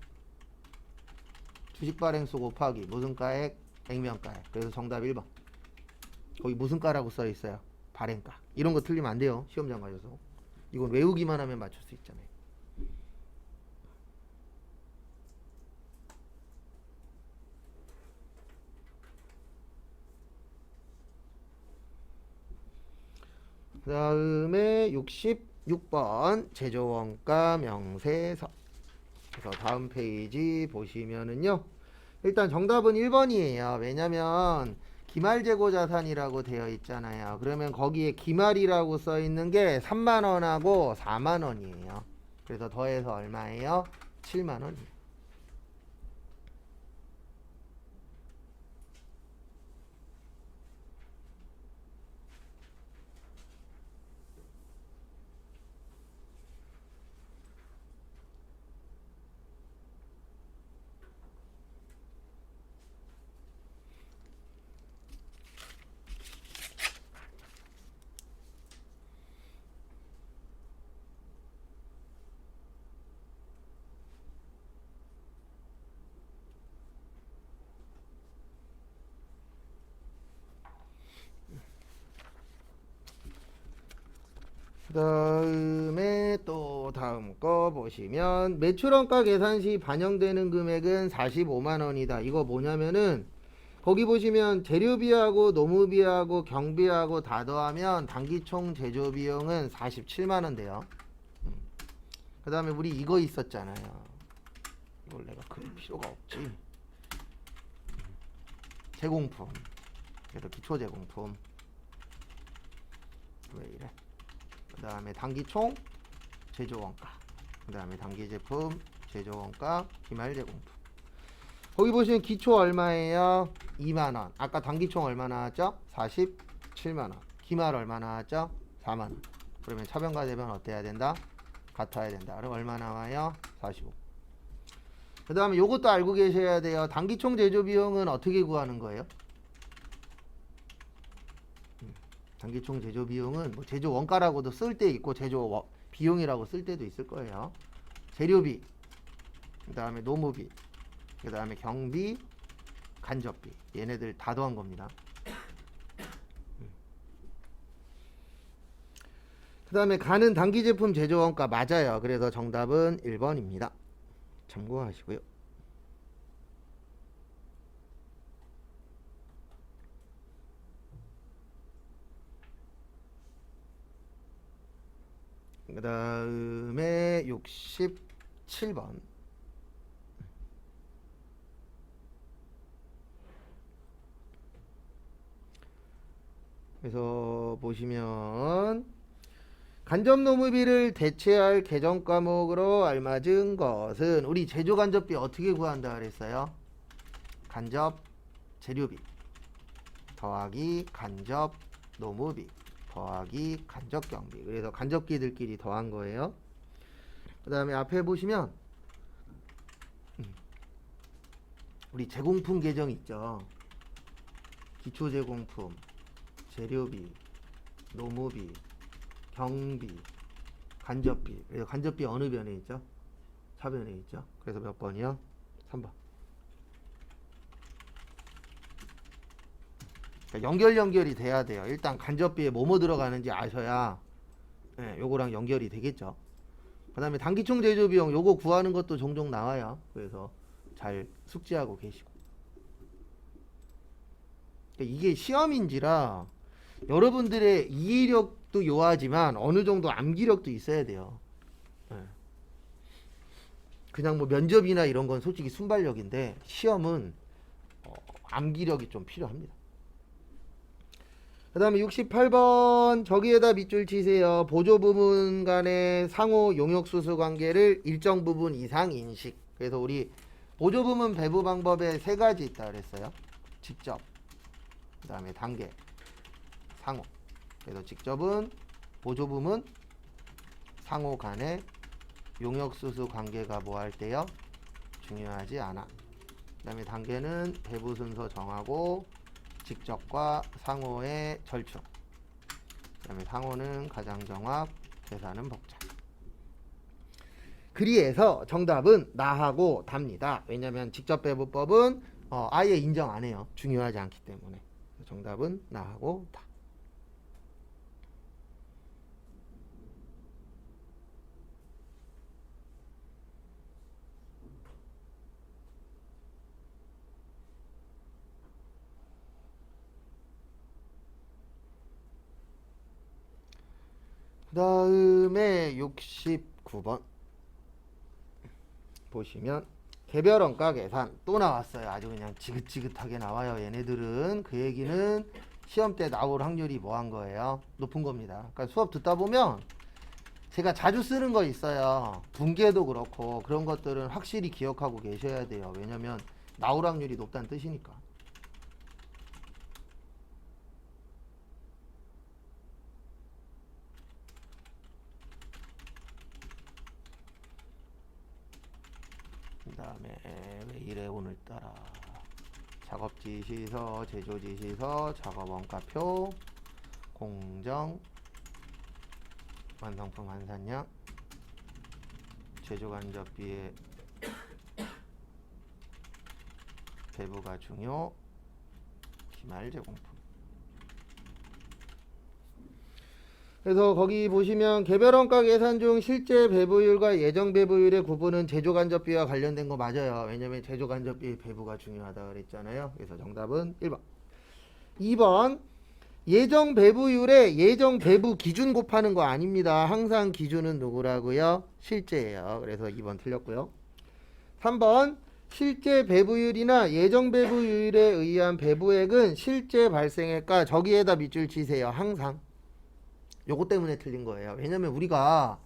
주식 발행수 곱하기 무슨 가액? 액면가액. 그래서 정답 1번. 거기 무슨 가라고 써 있어요? 발행가. 이런 거 틀리면 안 돼요. 시험장 가셔서. 이건 외우기만 하면 맞출 수 있잖아요. 그 다음에 66번 제조원가 명세서. 그래서 다음 페이지 보시면은요. 일단 정답은 1번이에요. 왜냐면 기말재고자산이라고 되어 있잖아요. 그러면 거기에 기말이라고 써 있는 게 3만원하고 4만원이에요. 그래서 더해서 얼마예요? 7만원이에요. 그 다음에 또 다음 거 보시면 매출원가 계산 시 반영되는 금액은 45만원이다. 이거 뭐냐면은 거기 보시면 재료비하고 노무비하고 경비하고 다 더하면 단기총 제조비용은 47만원 돼요. 그 다음에 우리 이거 있었잖아요. 이걸 내가 그릴 필요가 없지. 제공품. 그래서 기초제공품. 왜 이래? 그 다음에 단기총 제조원가, 그 다음에 단기제품 제조원가, 기말제공품. 거기 보시면 기초 얼마예요? 2만원. 아까 단기총 얼마 나왔죠? 47만원. 기말 얼마 나왔죠? 4만원. 그러면 차변과 대변 어때야 된다? 같아야 된다. 그럼 얼마 나와요? 45. 그 다음에 요것도 알고 계셔야 돼요. 단기총 제조비용은 어떻게 구하는 거예요? 단기총 제조 비용은 뭐 제조 원가라고도 쓸 때 있고 제조 비용이라고 쓸 때도 있을 거예요. 재료비, 그 다음에 노무비, 그 다음에 경비, 간접비. 얘네들 다 더한 겁니다. 그 다음에 가는 단기 제품 제조 원가 맞아요. 그래서 정답은 1번입니다. 참고하시고요. 그 다음에 67번. 그래서 보시면 간접 노무비를 대체할 개정 과목으로 알맞은 것은 우리 제조 간접비 어떻게 구한다 그랬어요? 간접 재료비 더하기 간접 노무비 더하기 간접 경비. 그래서 간접기들끼리 더한 거예요. 그 다음에 앞에 보시면 우리 제공품 계정 있죠. 기초 제공품, 재료비, 노무비, 경비, 간접비. 그래서 간접비 어느 변에 있죠? 차변에 있죠. 그래서 몇 번이요? 3번. 그러니까 연결이 돼야 돼요. 일단 간접비에 뭐뭐 들어가는지 아셔야 요거랑 연결이 되겠죠. 그 다음에 단기총 제조비용 요거 구하는 것도 종종 나와요. 그래서 잘 숙지하고 계시고. 그러니까 이게 시험인지라 여러분들의 이해력도 요하지만 어느 정도 암기력도 있어야 돼요. 그냥 뭐 면접이나 이런 건 솔직히 순발력인데 시험은 암기력이 좀 필요합니다. 그 다음에 68번 저기에다 밑줄 치세요. 보조 부문 간의 상호 용역수수 관계를 일정 부분 이상 인식. 그래서 우리 보조 부문 배부 방법에 3가지 있다 그랬어요. 직접, 그 다음에 단계, 상호. 그래서 직접은 보조 부문, 상호 간의 용역수수 관계가 뭐 할 때요? 중요하지 않아. 그 다음에 단계는 배부 순서 정하고 직접과 상호의 절충. 그 다음에 상호는 가장 정확, 계산은 복잡. 그리해서 정답은 나하고 답니다. 왜냐면 직접 배부법은 아예 인정 안 해요. 중요하지 않기 때문에. 정답은 나하고 다. 그 다음에 69번 보시면 개별원가 계산 또 나왔어요. 아주 그냥 지긋지긋하게 나와요. 얘네들은. 그 얘기는 시험 때 나올 확률이 뭐 한 거예요? 높은 겁니다. 그러니까 수업 듣다 보면 제가 자주 쓰는 거 있어요. 분계도 그렇고 그런 것들은 확실히 기억하고 계셔야 돼요. 왜냐면 나올 확률이 높다는 뜻이니까. 그 다음에 왜 이래 오늘따라 작업지시서, 제조지시서, 작업원가표, 공정, 완성품 환산량, 제조간접비의 배부가 중요, 기말 제공품. 그래서 거기 보시면 개별원가 계산 중 실제 배부율과 예정 배부율의 구분은 제조간접비와 관련된 거 맞아요. 왜냐면 제조간접비의 배부가 중요하다 그랬잖아요. 그래서 정답은 1번. 2번 예정 배부율에 예정 배부 기준 곱하는 거 아닙니다. 항상 기준은 누구라고요? 실제예요. 그래서 2번 틀렸고요. 3번 실제 배부율이나 예정 배부율에 의한 배부액은 실제 발생액과 저기에다 밑줄 치세요. 항상. 요거 때문에 틀린 거예요. 왜냐면 우리가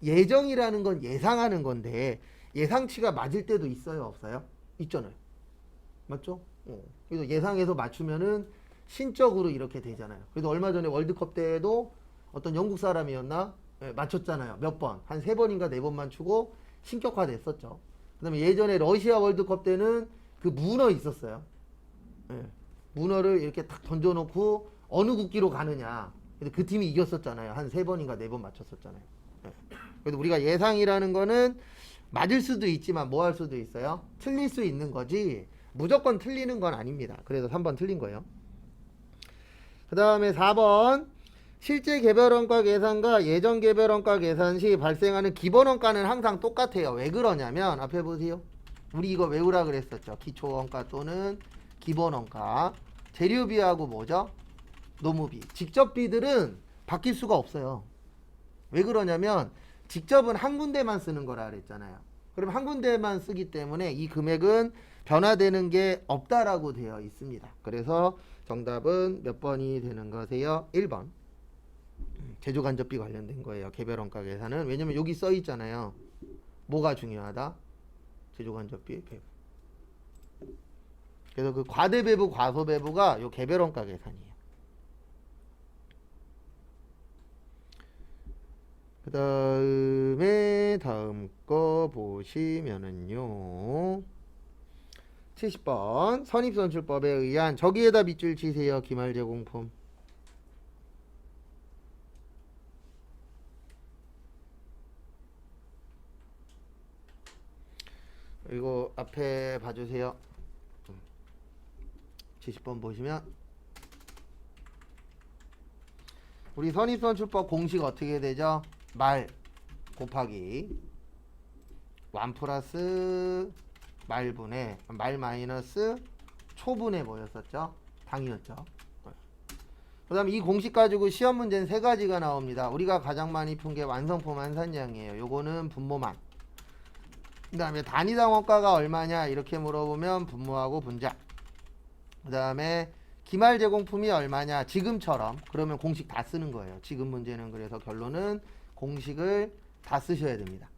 예정이라는 건 예상하는 건데 예상치가 맞을 때도 있어요, 없어요? 있잖아요. 맞죠? 그래서 예상해서 맞추면은 신적으로 이렇게 되잖아요. 그래서 얼마 전에 월드컵 때에도 어떤 영국 사람이었나? 맞췄잖아요. 몇 번. 한 3번인가 4번 맞추고 신격화 됐었죠. 그 다음에 예전에 러시아 월드컵 때는 그 문어 있었어요. 문어를 이렇게 딱 던져놓고 어느 국기로 가느냐. 그 팀이 이겼었잖아요. 한 3번인가 4번 맞췄었잖아요. 그래도 우리가 예상이라는 거는 맞을 수도 있지만 뭐 할 수도 있어요? 틀릴 수 있는 거지 무조건 틀리는 건 아닙니다. 그래서 3번 틀린 거예요. 그 다음에 4번 실제 개별원가 계산과 예정 개별원가 계산 시 발생하는 기본원가는 항상 똑같아요. 왜 그러냐면 앞에 보세요. 우리 이거 외우라 그랬었죠. 기초원가 또는 기본원가. 재료비하고 뭐죠? 노무비. 직접비들은 바뀔 수가 없어요. 왜 그러냐면 직접은 한 군데만 쓰는 거라 그랬잖아요. 그럼 한 군데만 쓰기 때문에 이 금액은 변화되는 게 없다라고 되어 있습니다. 그래서 정답은 몇 번이 되는 거세요? 1번. 제조간접비 관련된 거예요. 개별원가 계산은. 왜냐면 여기 써 있잖아요. 뭐가 중요하다? 제조간접비 배부. 그래서 그 과대배부, 과소배부가 요 개별원가 계산이에요. 그 다음에 다음 거 보시면은요 70번 선입선출법에 의한 저기에다 밑줄 치세요. 기말 제공품. 이거 앞에 봐주세요. 70번 보시면 우리 선입선출법 공식 어떻게 되죠? 말 곱하기 완 플러스 말분의 말 마이너스 초분의 뭐였었죠? 당이었죠. 그 다음에 이 공식 가지고 시험 문제는 3가지가 나옵니다. 우리가 가장 많이 푼 게 완성품 환산량이에요. 요거는 분모만. 그 다음에 단위당 원가가 얼마냐 이렇게 물어보면 분모하고 분자. 그 다음에 기말 제공품이 얼마냐 지금처럼 그러면 공식 다 쓰는 거예요. 지금 문제는. 그래서 결론은 공식을 다 쓰셔야 됩니다.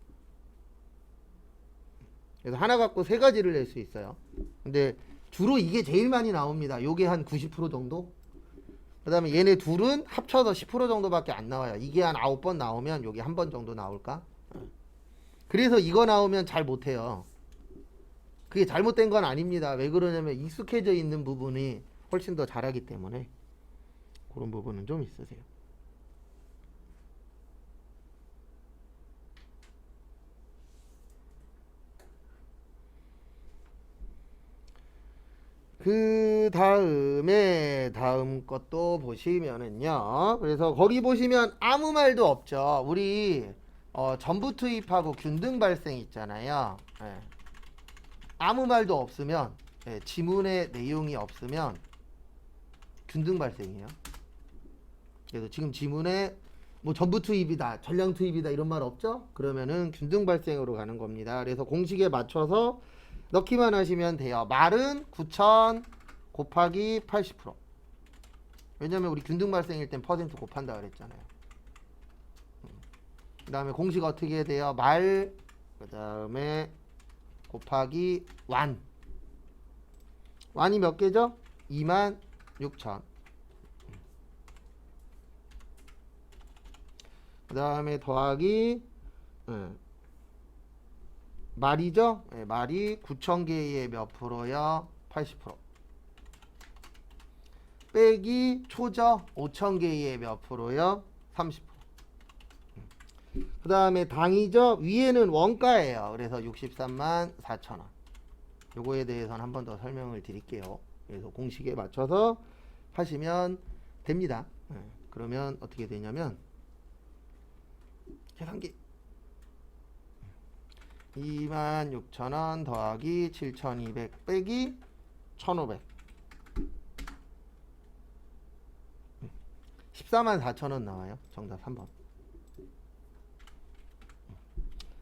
그래서 하나 갖고 3가지를 낼 수 있어요. 근데 주로 이게 제일 많이 나옵니다. 요게 한 90% 정도? 그 다음에 얘네 둘은 합쳐서 10% 정도밖에 안 나와요. 이게 한 9번 나오면 요게 한 번 정도 나올까? 그래서 이거 나오면 잘 못해요. 그게 잘못된 건 아닙니다. 왜 그러냐면 익숙해져 있는 부분이 훨씬 더 잘하기 때문에 그런 부분은 좀 있으세요. 그 다음에 다음 것도 보시면은요. 그래서 거기 보시면 아무 말도 없죠. 우리 전부 투입하고 균등 발생 있잖아요. 예. 아무 말도 없으면 예, 지문에 내용이 없으면 균등 발생이에요. 그래서 지금 지문에 뭐 전부 투입이다, 전량 투입이다 이런 말 없죠? 그러면은 균등 발생으로 가는 겁니다. 그래서 공식에 맞춰서 넣기만 하시면 돼요. 말은 9,000 곱하기 80%. 왜냐면 우리 균등 발생일 땐 퍼센트 곱한다 그랬잖아요. 그 다음에 공식 어떻게 해야 돼요? 말, 그 다음에 곱하기 완. 완이 몇 개죠? 26,000. 그 다음에 더하기 말이죠? 네, 말이 9,000개의 몇 프로요? 80%. 빼기 초죠? 5,000개의 몇 프로요? 30%. 그 다음에 당이죠? 위에는 원가예요. 그래서 63만 4천 원. 요거에 대해서는 한 번 더 설명을 드릴게요. 그래서 공식에 맞춰서 하시면 됩니다. 네, 그러면 어떻게 되냐면 계산기 26,000원 더하기 7,200 빼기 1,500 14만 4천원 나와요. 정답 3번.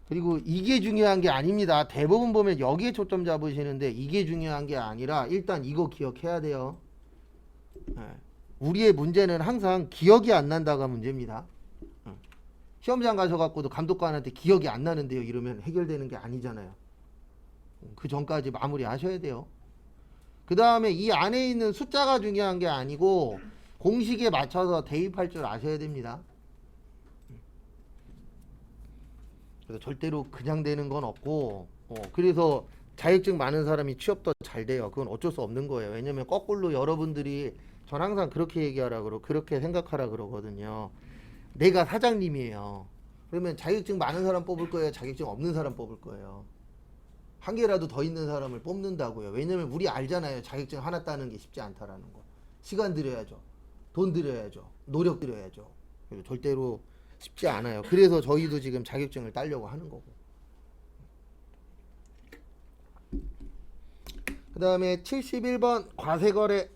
그리고 이게 중요한 게 아닙니다. 대부분 보면 여기에 초점 잡으시는데 이게 중요한 게 아니라 일단 이거 기억해야 돼요. 네. 우리의 문제는 항상 기억이 안 난다가 문제입니다. 시험장 가셔갖고도 감독관한테 기억이 안 나는데요 이러면 해결되는 게 아니잖아요. 그 전까지 마무리 하셔야 돼요. 그 다음에 이 안에 있는 숫자가 중요한 게 아니고 공식에 맞춰서 대입할 줄 아셔야 됩니다. 그래서 절대로 그냥 되는 건 없고 그래서 자격증 많은 사람이 취업도 잘 돼요. 그건 어쩔 수 없는 거예요. 왜냐면 거꾸로 여러분들이 전 항상 그렇게 얘기하라 그러고 그렇게 생각하라 그러거든요. 내가 사장님이에요. 그러면 자격증 많은 사람 뽑을 거예요? 자격증 없는 사람 뽑을 거예요? 한 개라도 더 있는 사람을 뽑는다고요. 왜냐면 우리 알잖아요. 자격증 하나 따는 게 쉽지 않다라는 거. 시간 들여야죠. 돈 들여야죠. 노력 들여야죠. 절대로 쉽지 않아요. 그래서 저희도 지금 자격증을 따려고 하는 거고. 그 다음에 71번 과세거래.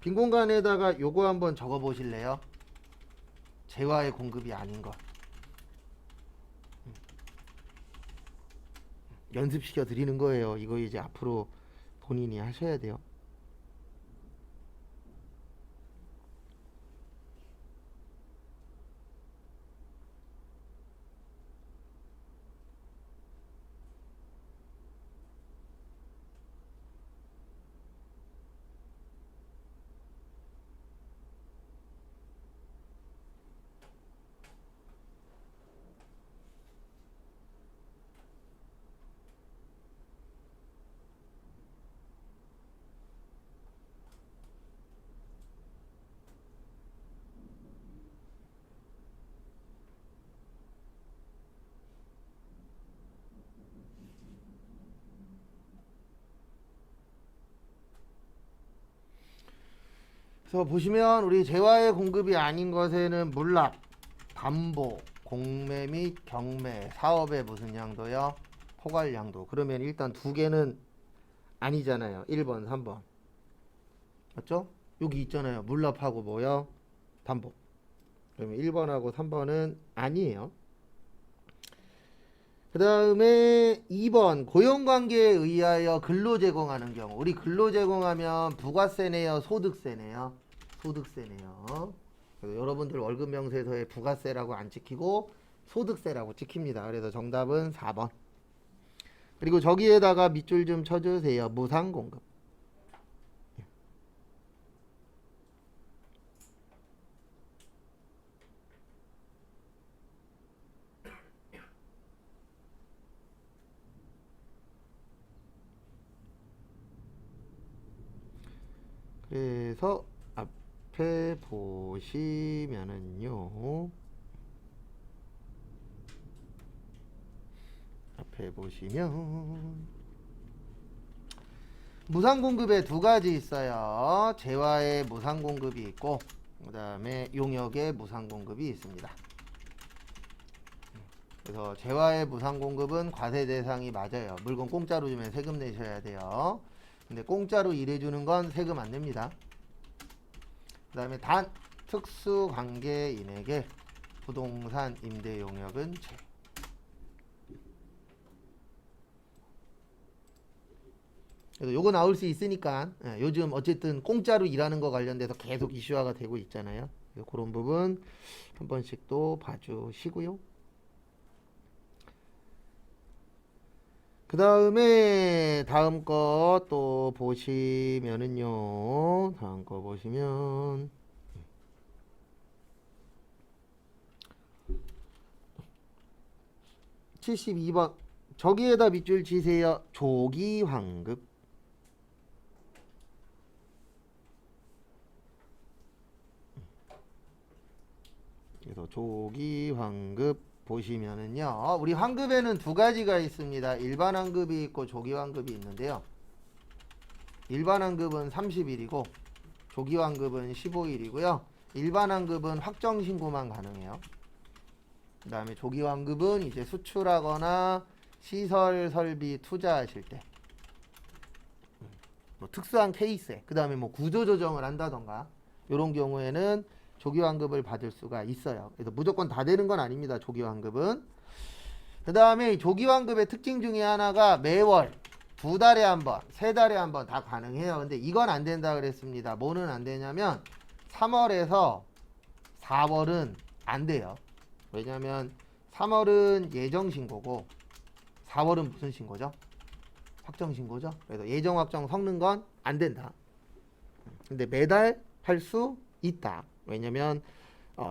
빈 공간에다가 요거 한번 적어 보실래요? 재화의 공급이 아닌 것. 연습시켜 드리는 거예요. 이거 이제 앞으로 본인이 하셔야 돼요. 그래서 보시면 우리 재화의 공급이 아닌 것에는 물납, 담보, 공매 및 경매, 사업의 무슨 양도요? 포괄 양도. 그러면 일단 두 개는 아니잖아요. 1번, 3번. 맞죠? 여기 있잖아요. 물납하고 뭐요? 담보. 그러면 1번하고 3번은 아니에요. 그 다음에 2번 고용관계에 의하여 근로 제공하는 경우. 우리 근로 제공하면 부가세네요, 소득세네요? 소득세네요. 그래서 여러분들 월급 명세서에 부가세라고 안 찍히고 소득세라고 찍힙니다. 그래서 정답은 4번. 그리고 저기에다가 밑줄 좀 쳐주세요. 무상공급. 그래서 앞에 보시면은요. 앞에 보시면 무상공급에 두 가지 있어요. 재화의 무상공급이 있고 그 다음에 용역의 무상공급이 있습니다. 그래서 재화의 무상공급은 과세 대상이 맞아요. 물건 공짜로 주면 세금 내셔야 돼요. 근데 공짜로 일해주는 건 세금 안 냅니다. 그 다음에 단 특수관계인에게 부동산 임대 용역은 제. 그래서 요거 나올 수 있으니까 요즘 어쨌든 공짜로 일하는 거 관련돼서 계속 이슈화가 되고 있잖아요. 그런 부분 한 번씩 또 봐주시고요. 그 다음에 다음 거 또 보시면은요. 다음 거 보시면 72번 저기에다 밑줄 치세요. 조기환급. 그래서 조기환급 보시면은요. 우리 환급에는 두 가지가 있습니다. 일반 환급이 있고 조기 환급이 있는데요. 일반 환급은 30일이고 조기 환급은 15일이고요. 일반 환급은 확정 신고만 가능해요. 그 다음에 조기 환급은 이제 수출하거나 시설 설비 투자하실 때 뭐 특수한 케이스에 그 다음에 뭐 구조 조정을 한다던가 이런 경우에는 조기 환급을 받을 수가 있어요. 그래서 무조건 다 되는 건 아닙니다. 조기 환급은. 그 다음에 조기 환급의 특징 중에 하나가 매월 두 달에 한 번, 세 달에 한 번 다 가능해요. 근데 이건 안 된다 그랬습니다. 뭐는 안 되냐면 3월에서 4월은 안 돼요. 왜냐면 3월은 예정 신고고 4월은 무슨 신고죠? 확정 신고죠. 그래서 예정 확정 섞는 건 안 된다. 근데 매달 할 수 있다. 왜냐면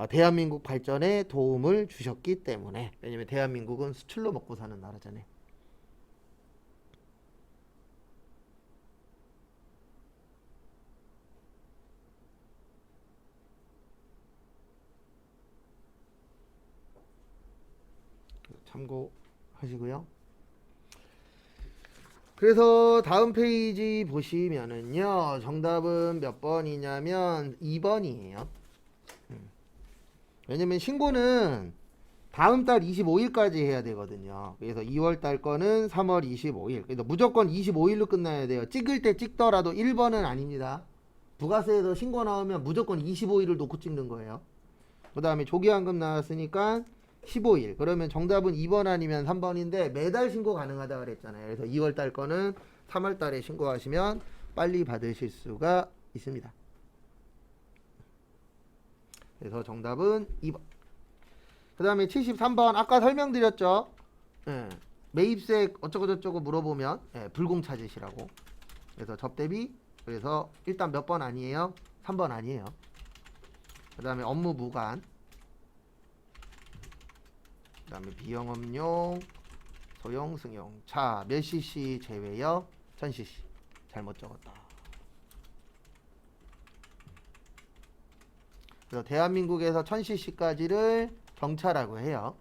대한민국 발전에 도움을 주셨기 때문에. 왜냐면 대한민국은 수출로 먹고 사는 나라잖아요. 참고하시고요. 그래서 다음 페이지 보시면은요. 정답은 몇 번이냐면 2번이에요. 왜냐면 신고는 다음 달 25일까지 해야 되거든요. 그래서 2월 달 거는 3월 25일. 그래서 무조건 25일로 끝나야 돼요. 찍을 때 찍더라도 1번은 아닙니다. 부가세에서 신고 나오면 무조건 25일을 놓고 찍는 거예요. 그 다음에 조기환급 나왔으니까 15일. 그러면 정답은 2번 아니면 3번인데 매달 신고 가능하다 그랬잖아요. 그래서 2월 달 거는 3월 달에 신고하시면 빨리 받으실 수가 있습니다. 그래서 정답은 2번. 그 다음에 73번 아까 설명드렸죠. 예, 매입세 어쩌고저쩌고 물어보면 불공 찾으시라고. 그래서 접대비. 그래서 일단 몇 번 아니에요? 3번 아니에요. 그 다음에 업무 무관. 그 다음에 비영업용 소형 승용차 몇 cc 제외요? 1000cc. 잘못 적었다. 그래서 대한민국에서 1000cc까지를 경차라고 해요.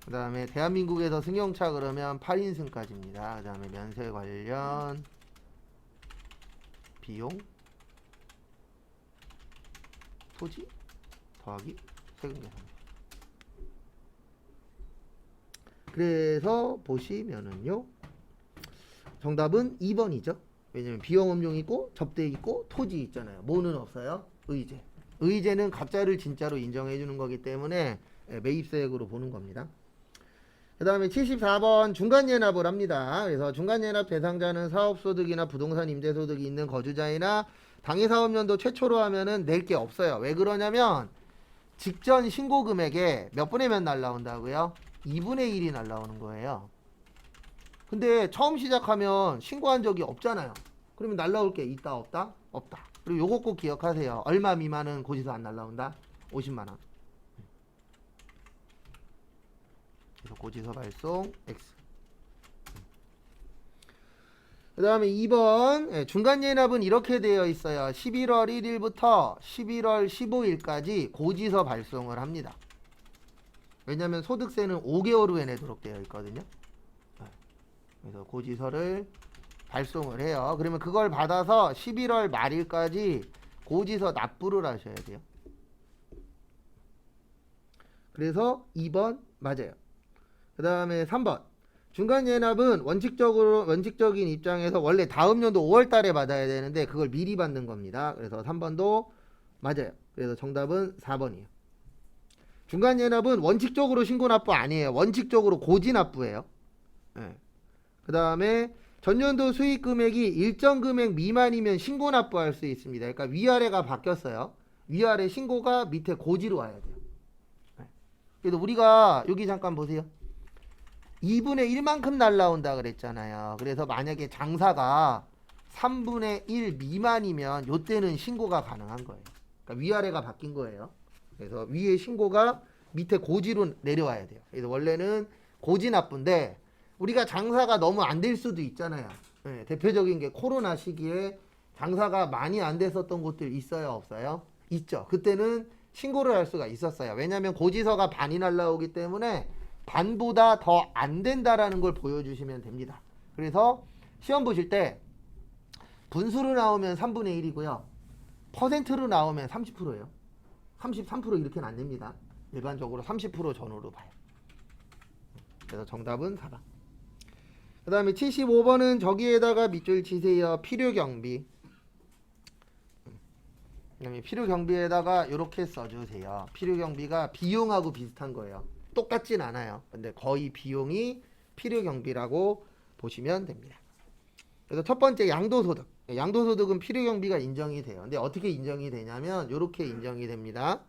그 다음에 대한민국에서 승용차 그러면 8인승까지입니다. 그 다음에 면세 관련 비용 토지 더하기 세금 계산. 그래서 보시면은요. 정답은 2번이죠. 왜냐면 비용업용 있고 접대 있고 토지 있잖아요. 뭐는 없어요? 의제. 의제는 가짜를 진짜로 인정해 주는 거기 때문에 매입세액으로 보는 겁니다. 그 다음에 74번 중간예납을 합니다. 그래서 중간예납 대상자는 사업소득이나 부동산 임대소득이 있는 거주자이나 당해사업연도 최초로 하면은 낼 게 없어요. 왜 그러냐면 직전 신고 금액에 몇 분의 몇 날라온다고요? 2분의 1이 날라오는 거예요. 근데 처음 시작하면 신고한 적이 없잖아요. 그러면 날라올 게 있다 없다? 없다. 그리고 요거 꼭 기억하세요. 얼마 미만은 고지서 안 날라온다? 50만원. 그래서 고지서 발송 X. 그 다음에 2번 중간 예납은 이렇게 되어 있어요. 11월 1일부터 11월 15일까지 고지서 발송을 합니다. 왜냐하면 소득세는 5개월 후에 내도록 되어 있거든요. 그래서 고지서를 발송을 해요. 그러면 그걸 받아서 11월 말일까지 고지서 납부를 하셔야 돼요. 그래서 2번 맞아요. 그 다음에 3번 중간 예납은 원칙적인 입장에서 원래 다음 연도 5월 달에 받아야 되는데 그걸 미리 받는 겁니다. 그래서 3번도 맞아요. 그래서 정답은 4번이에요. 중간 예납은 원칙적으로 신고 납부 아니에요. 원칙적으로 고지 납부예요. 네. 그 다음에 전년도 수익 금액이 일정 금액 미만이면 신고 납부할 수 있습니다. 그러니까 위아래가 바뀌었어요. 위아래 신고가 밑에 고지로 와야 돼요. 네. 그래서 우리가 여기 잠깐 보세요. 2분의 1만큼 날라온다 그랬잖아요. 그래서 만약에 장사가 3분의 1 미만이면 요때는 신고가 가능한 거예요. 그러니까 위아래가 바뀐 거예요. 그래서 위에 신고가 밑에 고지로 내려와야 돼요. 그래서 원래는 고지 납부인데 우리가 장사가 너무 안 될 수도 있잖아요. 네, 대표적인 게 코로나 시기에 장사가 많이 안 됐었던 곳들 있어요, 없어요? 있죠. 그때는 신고를 할 수가 있었어요. 왜냐하면 고지서가 반이 날라오기 때문에 반보다 더 안 된다라는 걸 보여주시면 됩니다. 그래서 시험 보실 때 분수로 나오면 3분의 1이고요. 퍼센트로 나오면 30%예요. 33% 이렇게는 안 됩니다. 일반적으로 30% 전후로 봐요. 그래서 정답은 4번. 그 다음에 75번은 저기에다가 밑줄 치세요. 필요경비. 그다음에 필요경비에다가 이렇게 써주세요. 필요경비가 비용하고 비슷한 거예요. 똑같진 않아요. 근데 거의 비용이 필요경비라고 보시면 됩니다. 그래서 첫 번째 양도소득. 양도소득은 필요경비가 인정이 돼요. 근데 어떻게 인정이 되냐면 이렇게 인정이 됩니다.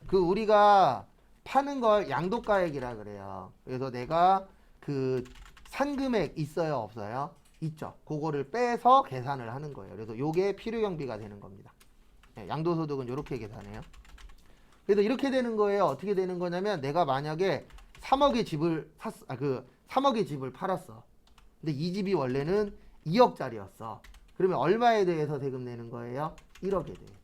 그 우리가 파는 걸 양도가액이라 그래요. 그래서 내가 그 산금액 있어요, 없어요? 있죠. 그거를 빼서 계산을 하는 거예요. 그래서 요게 필요경비가 되는 겁니다. 양도소득은 이렇게 계산해요. 그래서 이렇게 되는 거예요. 어떻게 되는 거냐면 내가 만약에 3억의 집을 3억의 집을 팔았어. 근데 이 집이 원래는 2억짜리였어. 그러면 얼마에 대해서 세금 내는 거예요? 1억에 대해서.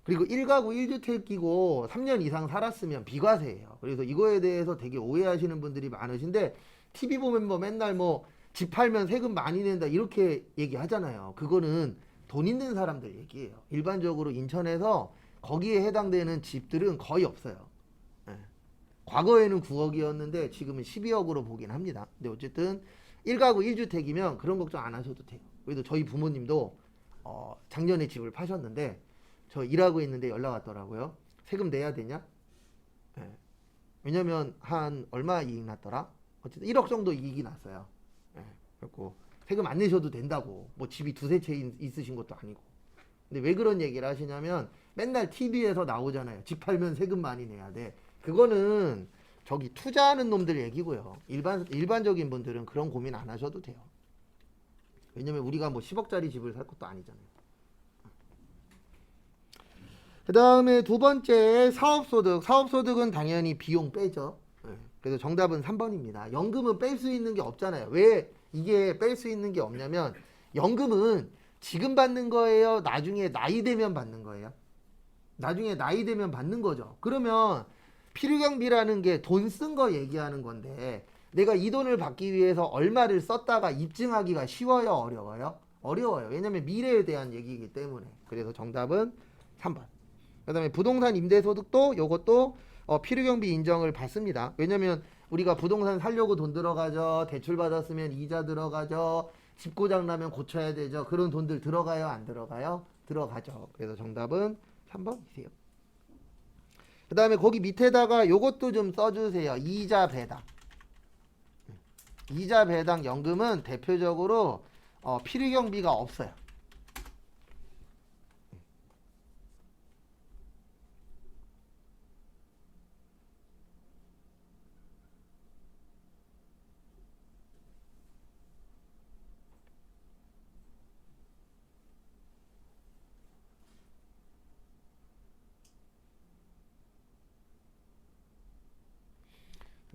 그리고 1가구 1주택이고 3년 이상 살았으면 비과세예요. 그래서 이거에 대해서 되게 오해하시는 분들이 많으신데 TV 보면 뭐 맨날 뭐 집 팔면 세금 많이 낸다 이렇게 얘기하잖아요. 그거는 돈 있는 사람들 얘기예요. 일반적으로 인천에서 거기에 해당되는 집들은 거의 없어요. 예. 과거에는 9억이었는데 지금은 12억으로 보긴 합니다. 근데 어쨌든 1가구 1주택이면 그런 걱정 안 하셔도 돼요. 그래도 저희 부모님도 작년에 집을 파셨는데 저 일하고 있는데 연락 왔더라고요. 세금 내야 되냐? 예. 왜냐면 한 얼마 이익 났더라? 어쨌든 1억 정도 이익이 났어요. 예. 그래서 세금 안 내셔도 된다고. 뭐 집이 두세 채 있으신 것도 아니고. 근데 왜 그런 얘기를 하시냐면 맨날 TV에서 나오잖아요. 집 팔면 세금 많이 내야 돼. 그거는 저기 투자하는 놈들 얘기고요. 일반적인 분들은 그런 고민 안 하셔도 돼요. 왜냐면 우리가 뭐 10억짜리 집을 살 것도 아니잖아요. 그 다음에 두 번째 사업소득. 사업소득은 당연히 비용 빼죠. 그래서 정답은 3번입니다. 연금은 뺄 수 있는 게 없잖아요. 왜 이게 뺄 수 있는 게 없냐면 연금은 지금 받는 거예요? 나중에 나이 되면 받는 거예요? 나중에 나이 되면 받는 거죠. 그러면 필요경비라는 게 돈 쓴 거 얘기하는 건데 내가 이 돈을 받기 위해서 얼마를 썼다가 입증하기가 쉬워요? 어려워요? 어려워요. 왜냐면 미래에 대한 얘기이기 때문에. 그래서 정답은 3번. 그 다음에 부동산 임대소득도 요것도 필요경비 인정을 받습니다. 왜냐면 우리가 부동산 살려고 돈 들어가죠. 대출 받았으면 이자 들어가죠. 집 고장 나면 고쳐야 되죠. 그런 돈들 들어가요? 안 들어가요? 들어가죠. 그래서 정답은 3번이세요. 그 다음에 거기 밑에다가 요것도 좀 써주세요. 이자 배당. 이자 배당 연금은 대표적으로 필요경비가 없어요.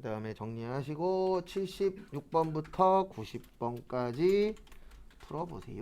그 다음에 정리하시고 76번부터 90번까지 풀어보세요.